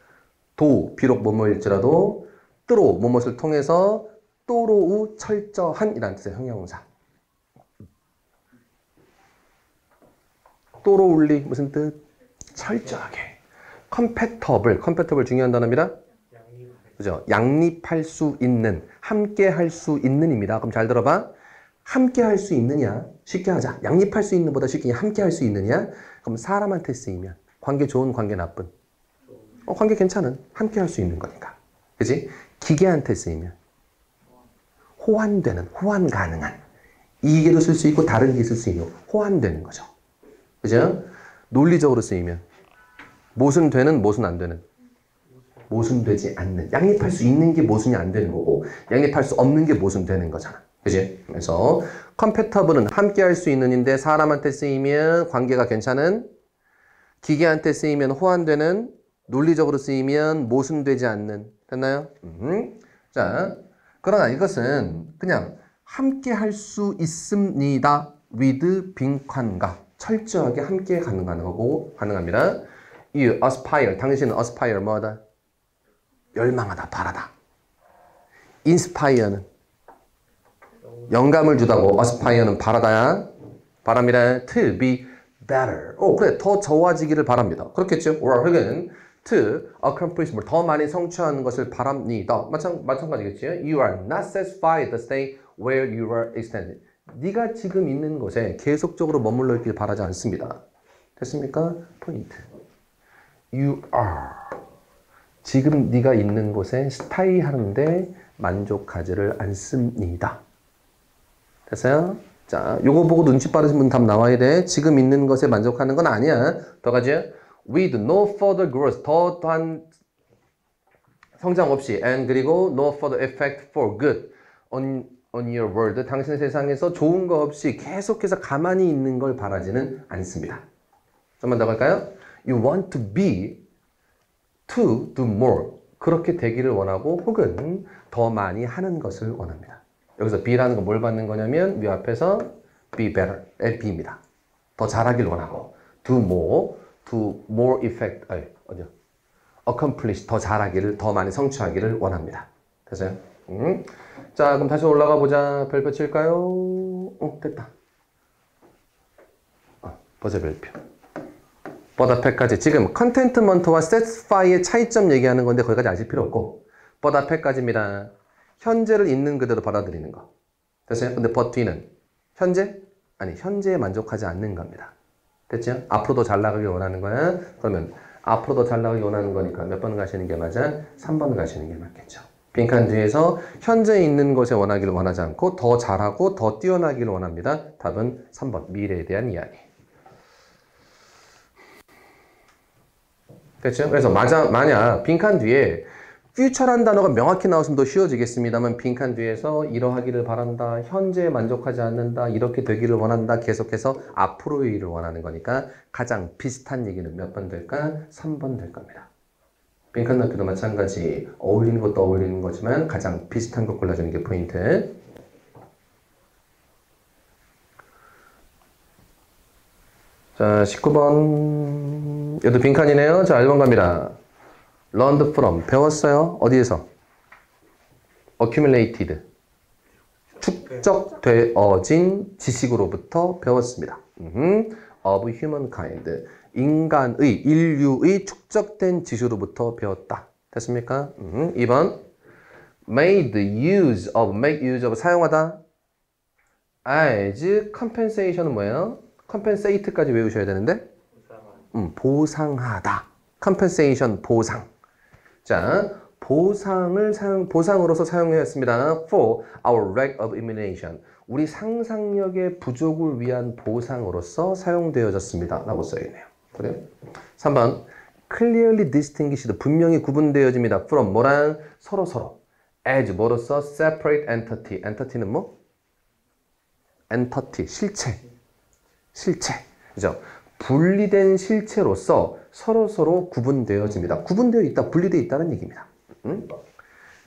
도 비록 뭐뭐일지라도 through 무엇을 통해서 through 철저한이라는 뜻의 형용사 thoroughly 무슨 뜻? 철저하게. compatible 중요한 단어입니다. 그죠? 양립할 수 있는, 함께 할 수 있는입니다. 그럼 잘 들어봐. 함께 할 수 있느냐? 쉽게 하자. 양립할 수 있는 보다 쉽게 함께 할 수 있느냐? 그럼 사람한테 쓰이면 관계 좋은, 관계 나쁜. 관계 괜찮은, 함께 할 수 있는 거니까. 그지? 기계한테 쓰이면 호환되는, 호환 가능한. 이계로 쓸 수 있고 다른 게 쓸 수 있는 호환되는 거죠. 그죠? 논리적으로 쓰이면 못은 되는, 못은 안 되는. 못은 되지 않는. 양립할 수 있는 게 못은이 안 되는 거고 양립할 수 없는 게 못은 되는 거잖아. 그지? 그래서 컴패터블은 함께 할 수 있는인데 사람한테 쓰이면 관계가 괜찮은, 기계한테 쓰이면 호환되는, 논리적으로 쓰이면 모순되지 않는. 됐나요? 자, 그러나 이것은 그냥 함께 할 수 있습니다. with 빈칸과 철저하게 함께 가능한 거고 가능합니다. You aspire. 당신은 aspire 뭐다? 열망하다, 바라다. inspire는 영감을 주다고 aspire는 바라다야. 바랍니다. To be better. 그래. 더 좋아지기를 바랍니다. 그렇겠죠? or 혹은 to accomplish more. 더 많이 성취하는 것을 바랍니다. 마찬가지겠지? You are not satisfied the state where you are extended. 네가 지금 있는 곳에 계속적으로 머물러 있길 바라지 않습니다. 됐습니까? 포인트. You are. 지금 네가 있는 곳에 스타이하는데 만족하지를 않습니다. 됐어요? 자, 요거 보고 눈치 빠르신 분 답 나와야 돼. 지금 있는 것에 만족하는 건 아니야. 더 가죠. With no further growth. 더한 성장 없이. And 그리고 no further effect for good on your world. 당신의 세상에서 좋은 거 없이 계속해서 가만히 있는 걸 바라지는 않습니다. 좀만 더 갈까요? You want to do more. 그렇게 되기를 원하고 혹은 더 많이 하는 것을 원합니다. 여기서 be라는 건 뭘 받는 거냐면 위 앞에서 be better, be입니다. 더 잘하길 원하고 do more effect, 어디요? accomplish, 더 잘하기를, 더 많이 성취하기를 원합니다. 됐어요? 자, 그럼 다시 올라가 보자. 별표 칠까요? 됐다. 버저 별표. but 앞에까지. 지금 contentment와 satisfy의 차이점 얘기하는 건데 거기까지 아실 필요 없고 but 앞에까지입니다. 현재를 있는 그대로 받아들이는 거. 됐어요? 근데 but 뒤는 현재? 아니, 현재에 만족하지 않는 겁니다. 됐죠? 앞으로 더 잘 나가길 원하는 거야. 그러면 앞으로 더 잘 나가길 원하는 거니까 몇 번 가시는 게 맞아? 3번 가시는 게 맞겠죠. 빈칸 뒤에서 현재 있는 것에 원하기를 원하지 않고 더 잘하고 더 뛰어나기를 원합니다. 답은 3번. 미래에 대한 이야기. 됐죠? 그래서 만약 빈칸 뒤에 future란 단어가 명확히 나왔으면 더 쉬워지겠습니다만 빈칸 뒤에서 이러하기를 바란다, 현재에 만족하지 않는다, 이렇게 되기를 원한다, 계속해서 앞으로의 일을 원하는 거니까 가장 비슷한 얘기는 몇 번 될까? 3번 될 겁니다. 빈칸 넓기도 마찬가지. 어울리는 것도 어울리는 거지만 가장 비슷한 거 골라주는 게 포인트. 자, 19번. 얘도 빈칸이네요. 자, 1번 갑니다. learned from. 배웠어요. 어디에서? accumulated. 축적되어진 지식으로부터 배웠습니다. of humankind. 인류의 축적된 지식으로부터 배웠다. 됐습니까? 2번. make use of. 사용하다. as compensation은 뭐예요? compensate까지 외우셔야 되는데 보상하다. compensation, 보상. 자, 보상으로서 사용하였습니다. for our lack of imagination. 우리 상상력의 부족을 위한 보상으로서 사용되어졌습니다. 라고 써있네요. 그래요? 3번. clearly distinguished. 분명히 구분되어집니다. from 뭐랑? 서로. as 뭐로서? separate entity. entity는 뭐? entity. 실체. 그죠? 분리된 실체로서 서로 구분되어집니다. 구분되어 있다, 분리되어 있다는 얘기입니다.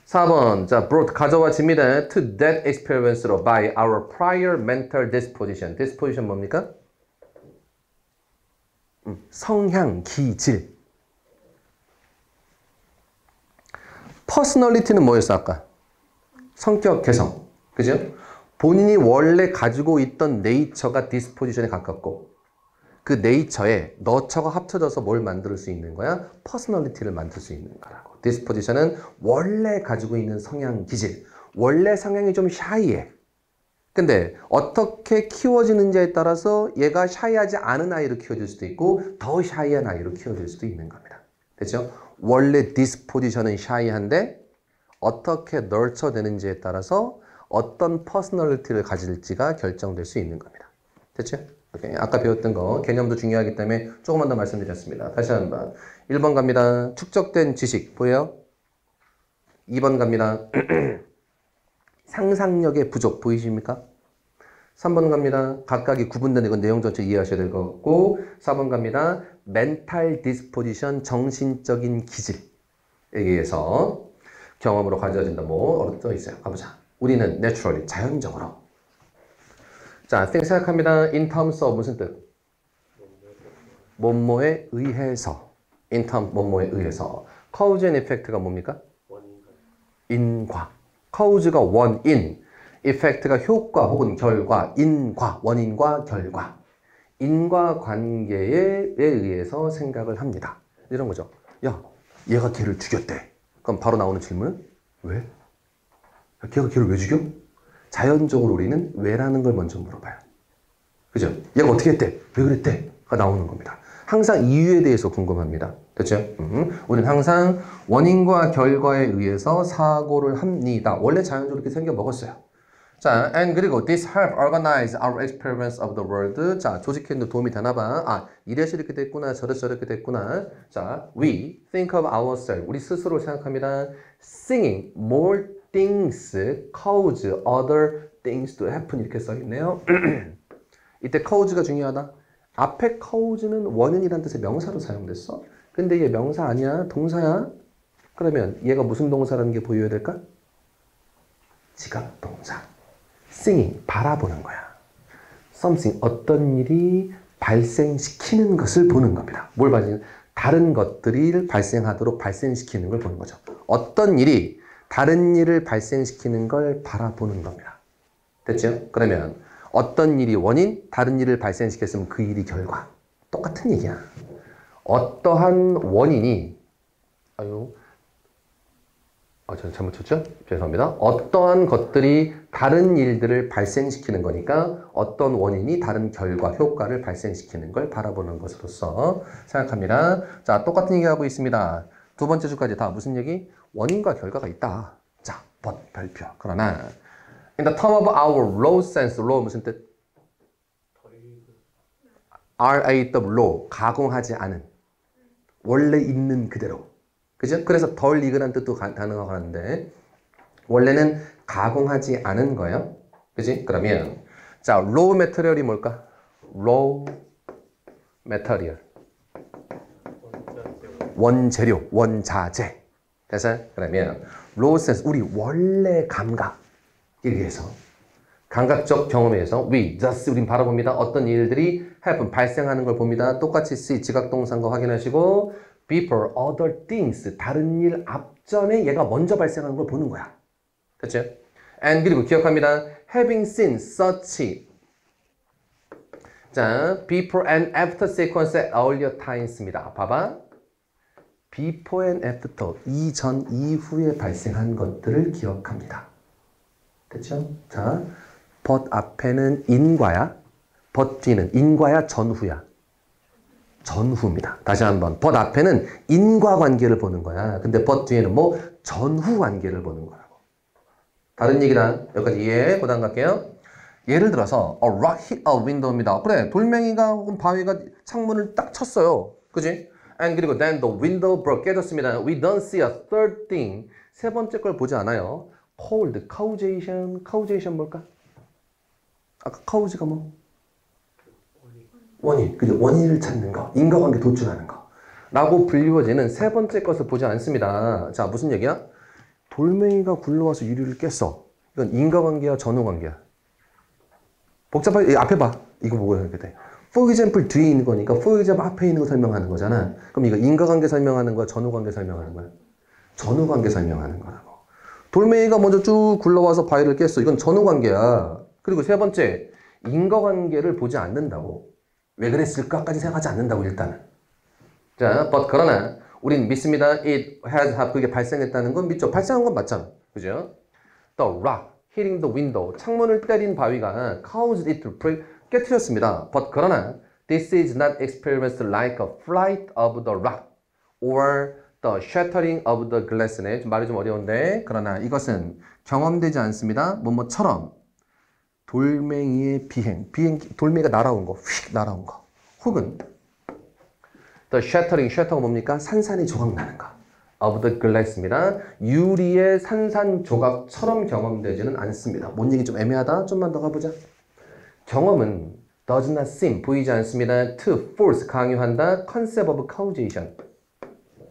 4번. 자, brought. 가져와집니다. to that experience로 by our prior mental disposition. disposition 뭡니까? 성향, 기질. personality는 뭐였어, 아까? 성격, 개성. 그죠? 본인이 원래 가지고 있던 네이처가 disposition에 가깝고 그 네이처에 너처가 합쳐져서 뭘 만들 수 있는 거야? 퍼스널리티를 만들 수 있는 거라고. 디스포지션은 원래 가지고 있는 성향, 기질. 원래 성향이 좀 샤이해. 근데 어떻게 키워지는지에 따라서 얘가 샤이하지 않은 아이로 키워질 수도 있고 더 샤이한 아이로 키워질 수도 있는 겁니다. 됐죠? 원래 디스포지션은 샤이한데 어떻게 nurture 되는지에 따라서 어떤 퍼스널리티를 가질지가 결정될 수 있는 겁니다. 됐죠? 오케이. 아까 배웠던 거 개념도 중요하기 때문에 조금만 더 말씀드렸습니다. 다시 한번 1번 갑니다. 축적된 지식 보여요? 2번 갑니다. 상상력의 부족 보이십니까? 3번 갑니다. 각각이 구분되는 건 내용 전체 이해하셔야 될 것 같고 4번 갑니다. 멘탈 디스포지션 정신적인 기질에 의해서 경험으로 가져진다. 뭐 써 있어요. 가보자. 우리는 naturally 자연적으로 자, think 생각합니다. in terms of 무슨 뜻? 뭐뭐에 의해서 in terms 뭐뭐에 의해서 cause and effect가 뭡니까? 인과 cause가 원인 effect가 효과 혹은 결과 인과 원인과 결과 인과관계에 의해서 생각을 합니다. 이런 거죠. 야, 얘가 걔를 죽였대. 그럼 바로 나오는 질문은 왜? 야, 걔가 걔를 왜 죽여? 자연적으로 우리는 왜라는 걸 먼저 물어봐요. 그죠? 얘가 어떻게 했대? 왜 그랬대? 가 나오는 겁니다. 항상 이유에 대해서 궁금합니다. 됐죠? 우리는 항상 원인과 결과에 의해서 사고를 합니다. 원래 자연적으로 이렇게 생겨 먹었어요. 자, and 그리고 this help organize our experience of the world. 자, 조직했는데 도움이 되나 봐. 아, 이래서 이렇게 됐구나. 저래서 저렇게 됐구나. 자, we think of ourselves. 우리 스스로 생각합니다. Singing more things cause other things to happen. 이렇게 써있네요. 이때 cause가 중요하다. 앞에 cause는 원인이라는 뜻의 명사로 사용됐어. 근데 얘 명사 아니야. 동사야. 그러면 얘가 무슨 동사라는 게 보여야 될까? 지각 동사. Singing, 바라보는 거야. Something, 어떤 일이 발생시키는 것을 보는 겁니다. 뭘 발생? 다른 것들이 발생하도록 발생시키는 걸 보는 거죠. 어떤 일이 다른 일을 발생시키는 걸 바라보는 겁니다. 됐죠? 그러면 어떤 일이 원인, 다른 일을 발생시켰으면 그 일이 결과. 똑같은 얘기야. 어떠한 원인이 제가 잘못 쳤죠? 죄송합니다. 어떠한 것들이 다른 일들을 발생시키는 거니까 어떤 원인이 다른 결과, 효과를 발생시키는 걸 바라보는 것으로서 생각합니다. 자, 똑같은 얘기하고 있습니다. 두 번째 주까지 다 무슨 얘기? 원인과 결과가 있다. 자, 별표. 그러나 in the term of our raw sense, raw 무슨 뜻? R-A-W, raw, 가공하지 않은. 원래 있는 그대로. 그죠? 그래서 덜 익은한 뜻도 가능하고 하는데 원래는 가공하지 않은 거예요. 그지? 그러면 자, raw material이 뭘까? raw material. 원재료, 원자재. 그래서 그러면 raw sense, 우리 원래 감각에 의해서 감각적 경험에 의해서 we, just 우린 바라봅니다. 어떤 일들이 happen, 발생하는 걸 봅니다. 똑같이 see, 지각동사인 거 확인하시고 before other things, 다른 일 앞전에 얘가 먼저 발생하는 걸 보는 거야. 됐죠? and 그리고 기억합니다. having seen such 자, before and after sequence의 earlier times입니다. 봐봐. before and after, 이전, 이후에 발생한 것들을 기억합니다. 됐죠? 자, but 앞에는 in과야. but 뒤는 in과야, 전후야. 전후입니다. 다시 한번. but 앞에는 인과관계를 보는 거야. 근데 but 뒤에는 뭐? 전후관계를 보는 거라고. 다른 얘기랑 여기까지 이해해. 그 다음 갈게요. 예를 들어서 a rock hit a window입니다. 그래, 돌멩이가 혹은 바위가 창문을 딱 쳤어요. 그지? and 그리고 then the window broke, 깨졌습니다. We don't see a third thing. 세 번째 걸 보지 않아요. called causation. causation 뭘까? 아까 cause가 뭐? 원인. 그죠? 원인을 찾는 거. 인과관계 도출하는 거. 라고 불리워지는 세 번째 것을 보지 않습니다. 자, 무슨 얘기야? 돌멩이가 굴러와서 유리를 깼어. 이건 인과관계야, 전후관계야? 복잡하게, 앞에 봐. 이거 보고 해야 돼. For example 뒤에 있는 거니까 for example 앞에 있는 거 설명하는 거잖아. 그럼 이거 인과관계 설명하는 거야? 전후관계 설명하는 거야? 전후관계 설명하는 거라고. 돌멩이가 먼저 쭉 굴러와서 바위를 깼어. 이건 전후관계야. 그리고 세 번째, 인과관계를 보지 않는다고. 왜 그랬을까까지 생각하지 않는다고 일단은. 자, but 그러나 우린 믿습니다. It has happened. 그게 발생했다는 건 믿죠. 발생한 건 맞잖아. 그죠? The rock hitting the window. 창문을 때린 바위가 caused it to break. 깨트렸습니다. But 그러나 this is not experienced like a flight of the rock or The shattering of the glass네. 좀 말이 좀 어려운데 그러나 이것은 경험되지 않습니다. 뭐뭐처럼 돌멩이의 돌멩이가 날아온 거, 휙 날아온 거. 혹은 the shatter가 뭡니까? 산산이 조각 나는 거. of the glass입니다. 유리의 산산 조각처럼 경험되지는 않습니다. 뭔 얘기 좀 애매하다? 좀만 더 가보자. 경험은 does not seem, 보이지 않습니다. to force, 강요한다. concept of causation.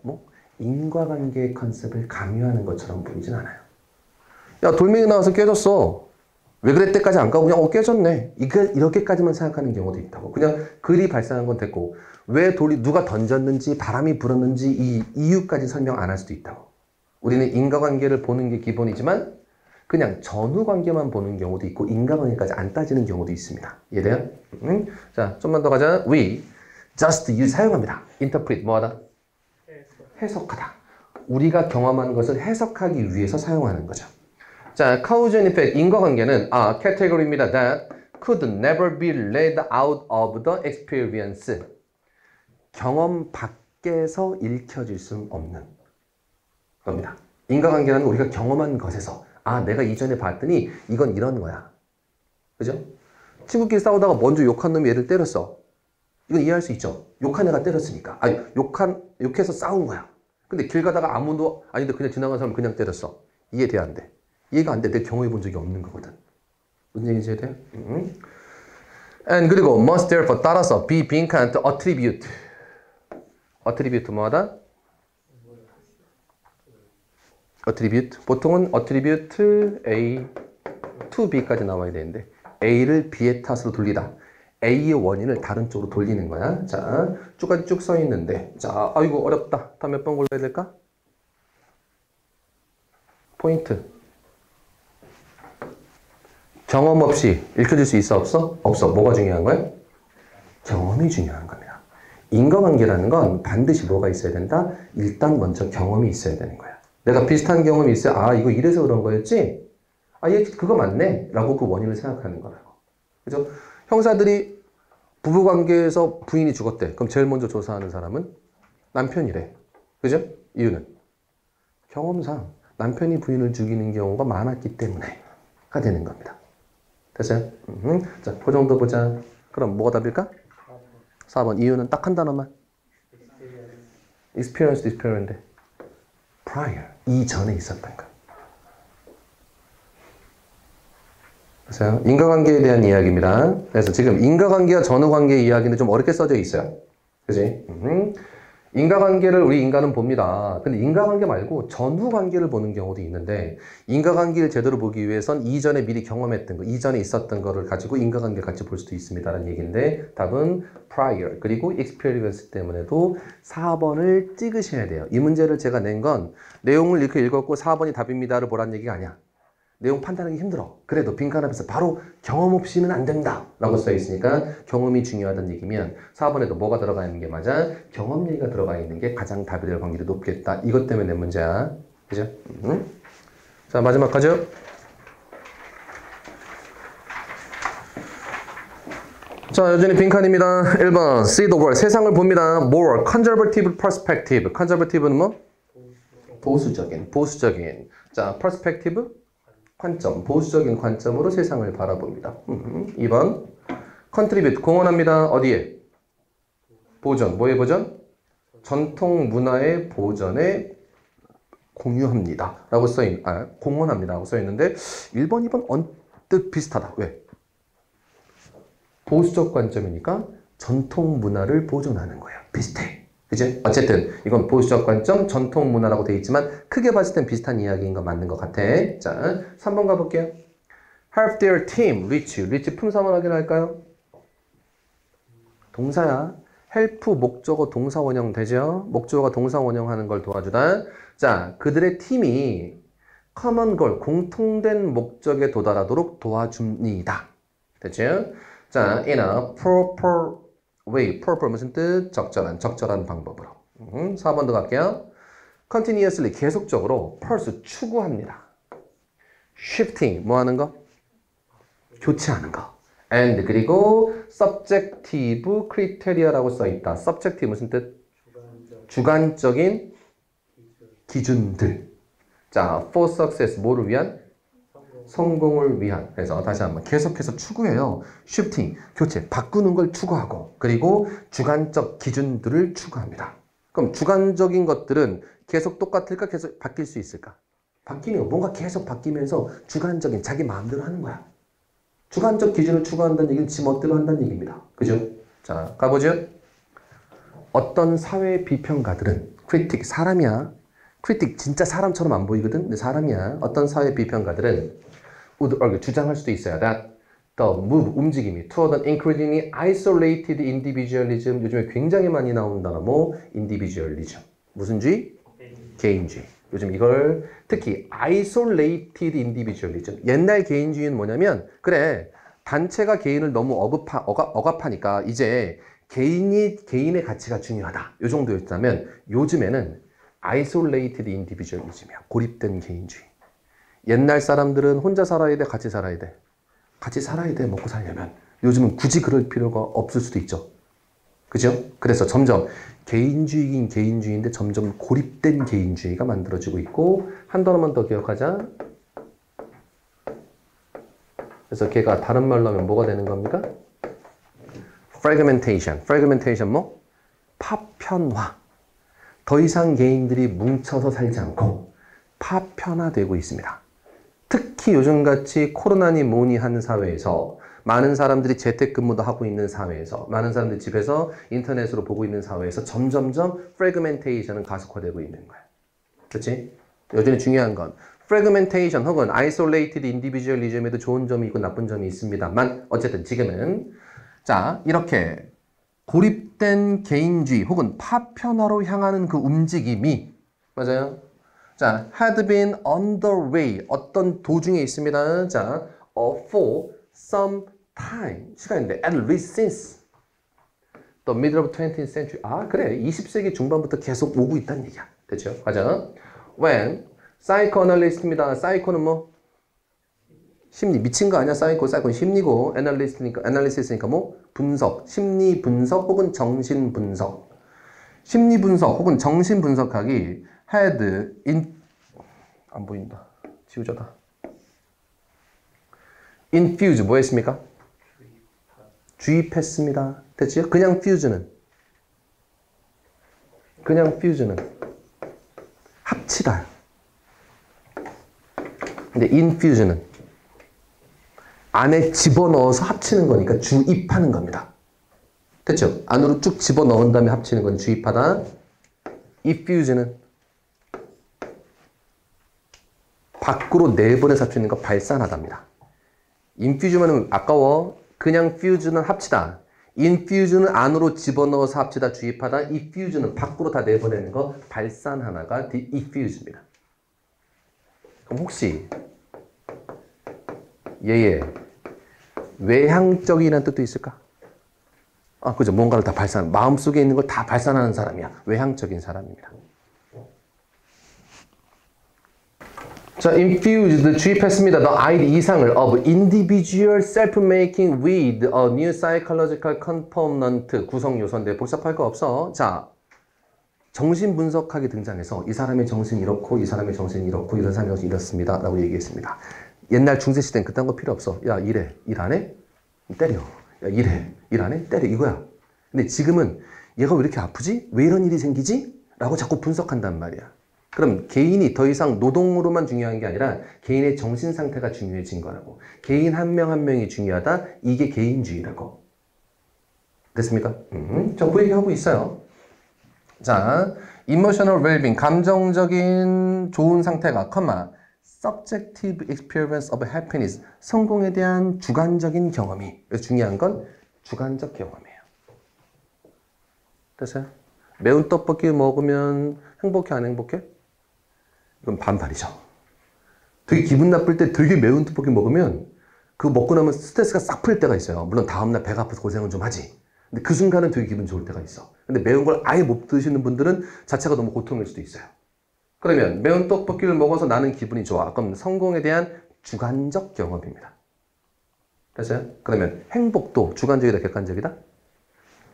뭐 인과관계의 컨셉을 강요하는 것처럼 보이진 않아요. 야, 돌멩이 나와서 깨졌어. 왜 그랬대까지 안 가고 그냥 깨졌네. 이렇게까지만 생각하는 경우도 있다고. 그냥 글이 발생한 건 됐고 왜 돌이 누가 던졌는지 바람이 불었는지 이 이유까지 설명 안 할 수도 있다고. 우리는 인과관계를 보는 게 기본이지만 그냥 전후관계만 보는 경우도 있고 인과관계까지 안 따지는 경우도 있습니다. 이해돼요? 자, 좀만 더 가자. We just use 사용합니다. interpret 뭐하다? 해석하다. 우리가 경험한 것을 해석하기 위해서 사용하는 거죠. 자, cause and effect, 인과관계는 category입니다. That could never be laid out of the experience. 경험 밖에서 읽혀질 수 없는 겁니다. 인과관계는 우리가 경험한 것에서 내가 이전에 봤더니 이건 이런 거야. 그죠? 친구끼리 싸우다가 먼저 욕한 놈이 얘를 때렸어. 이건 이해할 수 있죠? 욕한 애가 때렸으니까. 욕해서 싸운 거야. 근데 길 가다가 아무도 아닌데 그냥 지나간 사람 그냥 때렸어. 이해돼야 안 돼. 이해가 안 돼. 내가 경험해 본 적이 없는 거거든. 무슨 얘기인지 이해돼요? And 그리고 must therefore 따라서 be 빈칸 to attribute. attribute 뭐하다? attribute. 보통은 attribute A to B까지 나와야 되는데 A를 B의 탓으로 돌리다. A의 원인을 다른 쪽으로 돌리는 거야. 자, 쭉까지 쭉 써 있는데 자, 아이고 어렵다. 다음 몇 번 골라야 될까? 포인트. 경험 없이 읽혀질 수 있어? 없어? 없어. 뭐가 중요한 거야? 경험이 중요한 겁니다. 인과관계라는 건 반드시 뭐가 있어야 된다? 일단 먼저 경험이 있어야 되는 거야. 내가 비슷한 경험이 있어요. 이거 이래서 그런 거였지? 얘 그거 맞네? 라고 그 원인을 생각하는 거라고. 그죠? 형사들이 부부관계에서 부인이 죽었대. 그럼 제일 먼저 조사하는 사람은 남편이래. 그죠? 이유는? 경험상 남편이 부인을 죽이는 경우가 많았기 때문에가 되는 겁니다. 됐어요? 자, 그 정도 보자. 그럼 뭐가 답일까? 4번. 이유는 딱 한 단어만. experience, experience. prior. 이전에 있었던 거. 그래서 인과관계에 대한 이야기입니다. 그래서 지금 인과관계와 전후관계 이야기는 좀 어렵게 써져 있어요. 그지? 인과관계를 우리 인간은 봅니다. 근데 인과관계 말고 전후관계를 보는 경우도 있는데 인과관계를 제대로 보기 위해선 이전에 미리 경험했던 거, 이전에 있었던 거를 가지고 인과관계를 같이 볼 수도 있습니다라는 얘기인데 답은 prior 그리고 experience 때문에도 4번을 찍으셔야 돼요. 이 문제를 제가 낸 건 내용을 이렇게 읽었고 4번이 답입니다를 보라는 얘기가 아니야. 내용 판단하기 힘들어. 그래도 빈칸 앞에서 바로 경험 없이는 안 된다 라고 써 있으니까 경험이 중요하다는 얘기면 4번에도 뭐가 들어가 있는 게 맞아? 경험 얘기가 들어가 있는 게 가장 답이 될 확률이 높겠다. 이것 때문에 낸 문제야. 그죠? 자, 마지막 가죠. 자, 여전히 빈칸입니다. 1번 see the world, 세상을 봅니다. more conservative perspective. conservative는 뭐? 보수적인. 자, perspective? 관점, 보수적인 관점으로 세상을 바라봅니다. 2번 contribute, 공헌합니다. 어디에? 보전, 뭐의 보전? 전통 문화의 보전에 공유합니다. 라고 공헌합니다. 라고 써있는데 1번, 2번 언뜻 비슷하다. 왜? 보수적 관점이니까 전통 문화를 보존하는 거야. 비슷해. 그치? 어쨌든 이건 보수적 관점, 전통 문화라고 되어 있지만 크게 봤을 땐 비슷한 이야기인 거 맞는 것 같아. 자, 3번 가볼게요. Help their team reach 품사만 확인할까요? 동사야. help 목적어 동사 원형 되죠? 목적어가 동사 원형하는 걸 도와주다. 자, 그들의 팀이 common goal, 공통된 목적에 도달하도록 도와줍니다. 됐죠? 자, in a proper way, proper 무슨 뜻? 적절한 방법으로. 4번 더 갈게요. continuously, 계속적으로 pursue, 추구합니다. shifting, 뭐 하는 거? 교체하는 거. and, 그리고 subjective criteria라고 써있다. subjective 무슨 뜻? 주관적인 기준들. 자, for success, 뭐를 위한? 성공을 위한. 그래서 다시 한번 계속해서 추구해요. shifting, 교체, 바꾸는 걸 추구하고, 그리고 주관적 기준들을 추구합니다. 그럼 주관적인 것들은 계속 똑같을까? 계속 바뀔 수 있을까? 바뀌는 거. 뭔가 계속 바뀌면서 주관적인 자기 마음대로 하는 거야. 주관적 기준을 추구한다는 얘기는 지 멋대로 한다는 얘기입니다. 그죠? 자, 가보죠. 어떤 사회 비평가들은 critic, 사람이야. critic 진짜 사람처럼 안 보이거든? 근데 사람이야. 어떤 사회 비평가들은 would argue, 주장할 수도 있어요. that the move, 움직임이 toward an increasingly isolated individualism, 요즘에 굉장히 많이 나오는 단어 뭐? individualism. 무슨 주의? 개인주의. 요즘 이걸 특히 isolated individualism. 옛날 개인주의는 뭐냐면 그래 단체가 개인을 너무 억압하니까 이제 개인의 가치가 중요하다. 요 정도였다면 요즘에는 isolated individualism이야. 고립된 개인주의. 옛날 사람들은 혼자 살아야 돼, 같이 살아야 돼. 같이 살아야 돼, 먹고 살려면. 요즘은 굳이 그럴 필요가 없을 수도 있죠. 그죠? 그래서 점점 개인주의긴 개인주의인데 점점 고립된 개인주의가 만들어지고 있고 한 단어만 더 기억하자. 그래서 걔가 다른 말로 하면 뭐가 되는 겁니까? fragmentation. fragmentation 뭐? 파편화. 더 이상 개인들이 뭉쳐서 살지 않고 파편화되고 있습니다. 특히 요즘같이 코로나니 뭐니 하는 사회에서 많은 사람들이 재택근무도 하고 있는 사회에서 많은 사람들이 집에서 인터넷으로 보고 있는 사회에서 점점점 fragmentation은 가속화되고 있는 거야. 그렇지? 여전히 중요한 건 fragmentation 혹은 isolated individualism에도 좋은 점이 있고 나쁜 점이 있습니다만 어쨌든 지금은 자 이렇게 고립된 개인주의 혹은 파편화로 향하는 그 움직임이 맞아요? 자, had been underway 어떤 도중에 있습니다. 자, for some time 시간인데 at least since the middle of 20th century. 아 그래 20세기 중반부터 계속 오고 있다는 얘기야. 됐죠? 맞아. When psychoanalyst입니다. psycho는 뭐? 심리 미친 거 아니야? psycho는 심리고 analysis니까 뭐? 분석, 심리 분석 혹은 정신 분석. 심리 분석 혹은 정신 분석학이 had in 안 보인다. 지우자다. infuse 뭐 했습니까? 주입했습니다. 됐지요? 그냥 fuse는 합치다. 근데 infuse는 안에 집어넣어서 합치는 거니까 주입하는 겁니다. 됐죠? 안으로 쭉 집어넣은 다음에 합치는 건 주입하다. effuse는 밖으로 내보내서 합치는 거 발산하답니다. infuse는 아까워. 그냥 fuse는 합치다. infuse는 안으로 집어넣어서 합치다 주입하다. effuse는 밖으로 다 내보내는 거 발산하나가 effuse입니다. 그럼 혹시 얘의 외향적이라는 뜻도 있을까? 아, 그죠. 뭔가를 다 발산, 마음속에 있는 걸 다 발산하는 사람이야. 외향적인 사람입니다. 자, infused, 주입했습니다. The idea, 이상을 of individual self-making with a new psychological component, 구성 요소인데 복잡할 거 없어. 자, 정신분석학이 등장해서 이 사람의 정신이 이렇고 이 사람의 정신이 이렇고 이런 사람의 정신이 이렇습니다. 라고 얘기했습니다. 옛날 중세시대는 그딴 거 필요 없어. 야, 이래. 일 안 해? 때려. 야, 이래. 일 안 해? 때려. 이거야. 근데 지금은 얘가 왜 이렇게 아프지? 왜 이런 일이 생기지? 라고 자꾸 분석한단 말이야. 그럼 개인이 더 이상 노동으로만 중요한 게 아니라 개인의 정신 상태가 중요해진 거라고. 개인 한 명 한 명이 중요하다. 이게 개인주의라고. 됐습니까? 저 그 얘기하고 있어요. 자, emotional well-being, 감정적인 좋은 상태가, subjective experience of happiness, 성공에 대한 주관적인 경험이. 그래서 중요한 건 주관적 경험이에요. 됐어요? 매운 떡볶이 먹으면 행복해, 안 행복해? 이건 반반이죠. 되게 기분 나쁠 때 되게 매운 떡볶이 먹으면 그거 먹고 나면 스트레스가 싹 풀릴 때가 있어요. 물론 다음날 배가 아파서 고생은 좀 하지. 근데 그 순간은 되게 기분 좋을 때가 있어. 근데 매운 걸 아예 못 드시는 분들은 자체가 너무 고통일 수도 있어요. 그러면 매운 떡볶이를 먹어서 나는 기분이 좋아. 그럼 성공에 대한 주관적 경험입니다. 됐어요? 그러면 행복도 주관적이다, 객관적이다?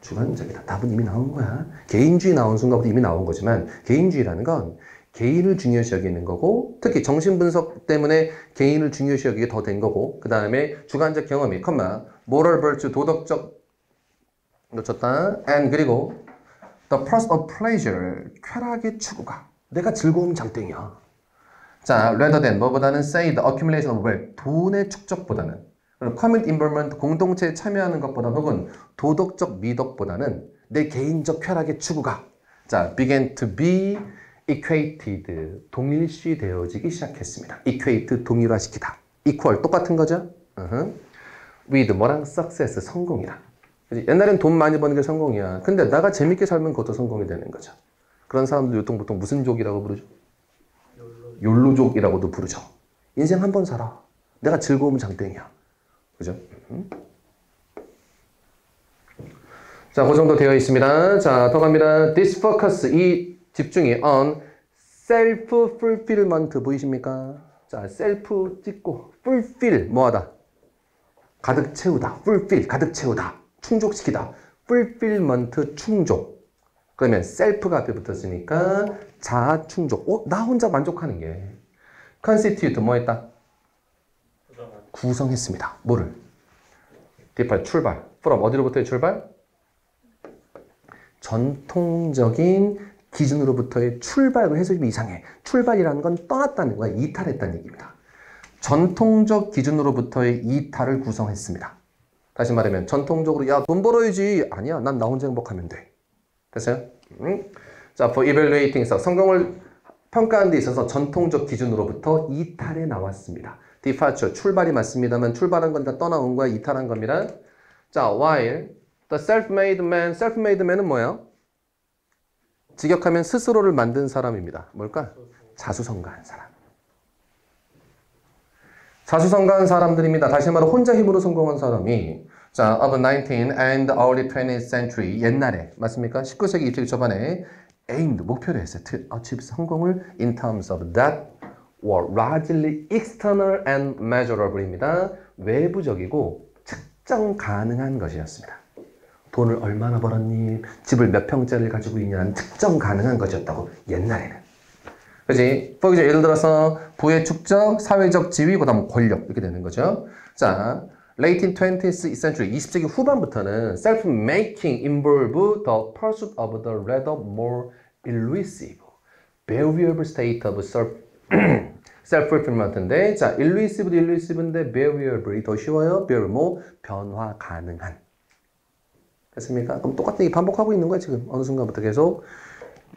주관적이다. 답은 이미 나온 거야. 개인주의 나온 순간부터 이미 나온 거지만 개인주의라는 건 개인을 중요시 여기는 거고, 특히 정신분석 때문에 개인을 중요시 여기게 더 된 거고, 그 다음에 주관적 경험이, moral virtue, 도덕적, 놓쳤다, and 그리고 the pursuit of pleasure, 쾌락의 추구가. 내가 즐거움 장땡이야. 자, rather than, 뭐보다는 say the accumulation of wealth, 돈의 축적보다는, community involvement, 공동체에 참여하는 것보다 혹은 도덕적 미덕보다는 내 개인적 쾌락의 추구가, 자, began to be equated, 동일시 되어지기 시작했습니다. equate, 동일화시키다. equal, 똑같은 거죠? with 뭐랑 success, 성공이랑. 옛날엔 돈 많이 버는 게 성공이야. 근데 나가 재밌게 살면 그것도 성공이 되는 거죠. 그런 사람들 보통 무슨 족이라고 부르죠? 욜로족이라고도 부르죠. 인생 한 번 살아. 내가 즐거우면 장땡이야. 그죠? 자, 그 정도 되어 있습니다. 자, 더 갑니다. This focus, 이 집중이 on self-fulfillment 보이십니까? 자, self 찍고 fulfill, 뭐하다? 가득 채우다. fulfill, 가득 채우다. 충족시키다. fulfillment, 충족. 그러면 self가 앞에 붙었으니까 자아 충족. 나 혼자 만족하는 게. constitute, 뭐 했다? 구성했습니다. 뭐를? depart, 출발. from, 어디로부터의 출발? 전통적인 기준으로부터의 출발을 해서 좀 이상해. 출발이라는 건 떠났다는 거야. 이탈했다는 얘기입니다. 전통적 기준으로부터의 이탈을 구성했습니다. 다시 말하면 전통적으로 야, 돈 벌어야지. 아니야. 난 나 혼자 행복하면 돼. 됐어요? 자, for evaluating, 성공을 평가하는 데 있어서 전통적 기준으로부터 이탈해 나왔습니다. departure, 출발이 맞습니다만 출발한 건 다 떠나온 거야. 이탈한 겁니다. 자, while the self-made man, self-made man은 뭐예요? 직역하면 스스로를 만든 사람입니다. 뭘까? 자수성가한 사람. 자수성가한 사람들입니다. 다시 말해 혼자 힘으로 성공한 사람이 자, of 19th and early 20th century 옛날에 맞습니까? 19세기 20세기 초반에 aimed 목표로 했어요. to achieve 성공을 in terms of that were largely external and measurable입니다. 외부적이고 측정 가능한 것이었습니다. 돈을 얼마나 벌었니? 집을 몇 평짜리를 가지고 있냐는 측정 가능한 것이었다고 옛날에는. 그지? 예를 들어서 부의 축적, 사회적 지위, 그 다음 권력 이렇게 되는 거죠. 자, late 20th century 20세기 후반부터는 self-making involve the pursuit of the rather more elusive, variable state of self-fulfillment인데 자, elusive인데 variable이 더 쉬워요. variable, 변화 가능한. 됐습니까? 그럼 똑같은 게 반복하고 있는 거야 지금 어느 순간부터 계속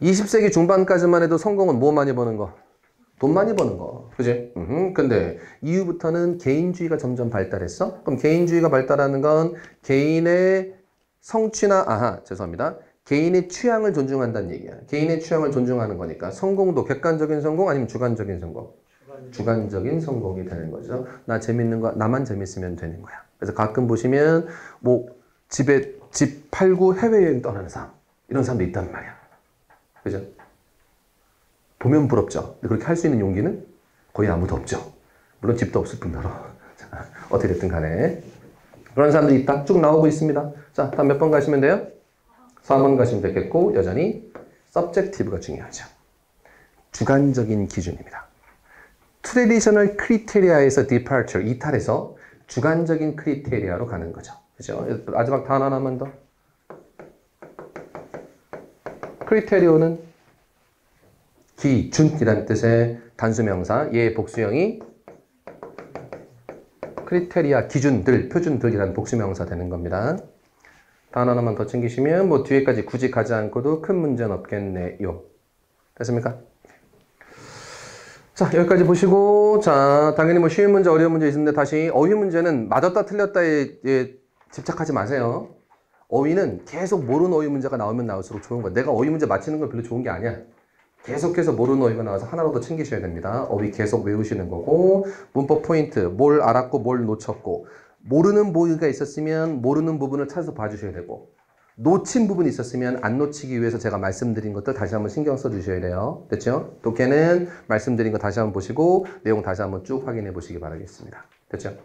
20세기 중반까지만 해도 성공은 뭐 많이 버는 거? 돈 많이 버는 거. 그지? 근데 이후부터는 개인주의가 점점 발달했어. 그럼 개인주의가 발달하는 건 개인의 성취나 죄송합니다. 개인의 취향을 존중한다는 얘기야. 개인의 취향을 존중하는 거니까 성공도 객관적인 성공 아니면 주관적인 성공? 주관적인 성공이 되는 거죠. 나 재밌는 거 나만 재밌으면 되는 거야. 그래서 가끔 보시면 뭐 집 팔고 해외여행 떠나는 사람 이런 사람도 있단 말이야. 그죠? 보면 부럽죠. 근데 그렇게 할 수 있는 용기는 거의 아무도 없죠. 물론 집도 없을 뿐더러. 어떻게 됐든 간에 그런 사람들이 있다. 쭉 나오고 있습니다. 자, 다음 몇 번 가시면 돼요? 4번 가시면 되겠고 여전히 subjective가 중요하죠. 주관적인 기준입니다. traditional criteria에서 departure, 이탈해서 주관적인 크리테리아로 가는 거죠. 그죠? 마지막 단어 하나만 더. 크리테리오는 기준이라는 뜻의 단수명사, 얘의 복수형이 크리테리아, 기준들, 표준들이라는 복수명사 되는 겁니다. 단어 하나만 더 챙기시면 뭐 뒤에까지 굳이 가지 않고도 큰 문제는 없겠네요. 됐습니까? 자, 여기까지 보시고 자, 당연히 뭐 쉬운 문제, 어려운 문제 있는데 다시 어휘 문제는 맞았다 틀렸다에 집착하지 마세요. 어휘는 계속 모르는 어휘 문제가 나오면 나올수록 좋은 거야. 내가 어휘 문제 맞히는 건 별로 좋은 게 아니야. 계속해서 모르는 어휘가 나와서 하나라도 챙기셔야 됩니다. 어휘 계속 외우시는 거고 문법 포인트, 뭘 알았고 뭘 놓쳤고 모르는 부분이 있었으면 모르는 부분을 찾아서 봐주셔야 되고 놓친 부분이 있었으면 안 놓치기 위해서 제가 말씀드린 것들 다시 한번 신경 써주셔야 돼요. 됐죠? 독해는 말씀드린 거 다시 한번 보시고 내용 다시 한번 쭉 확인해 보시기 바라겠습니다. 됐죠?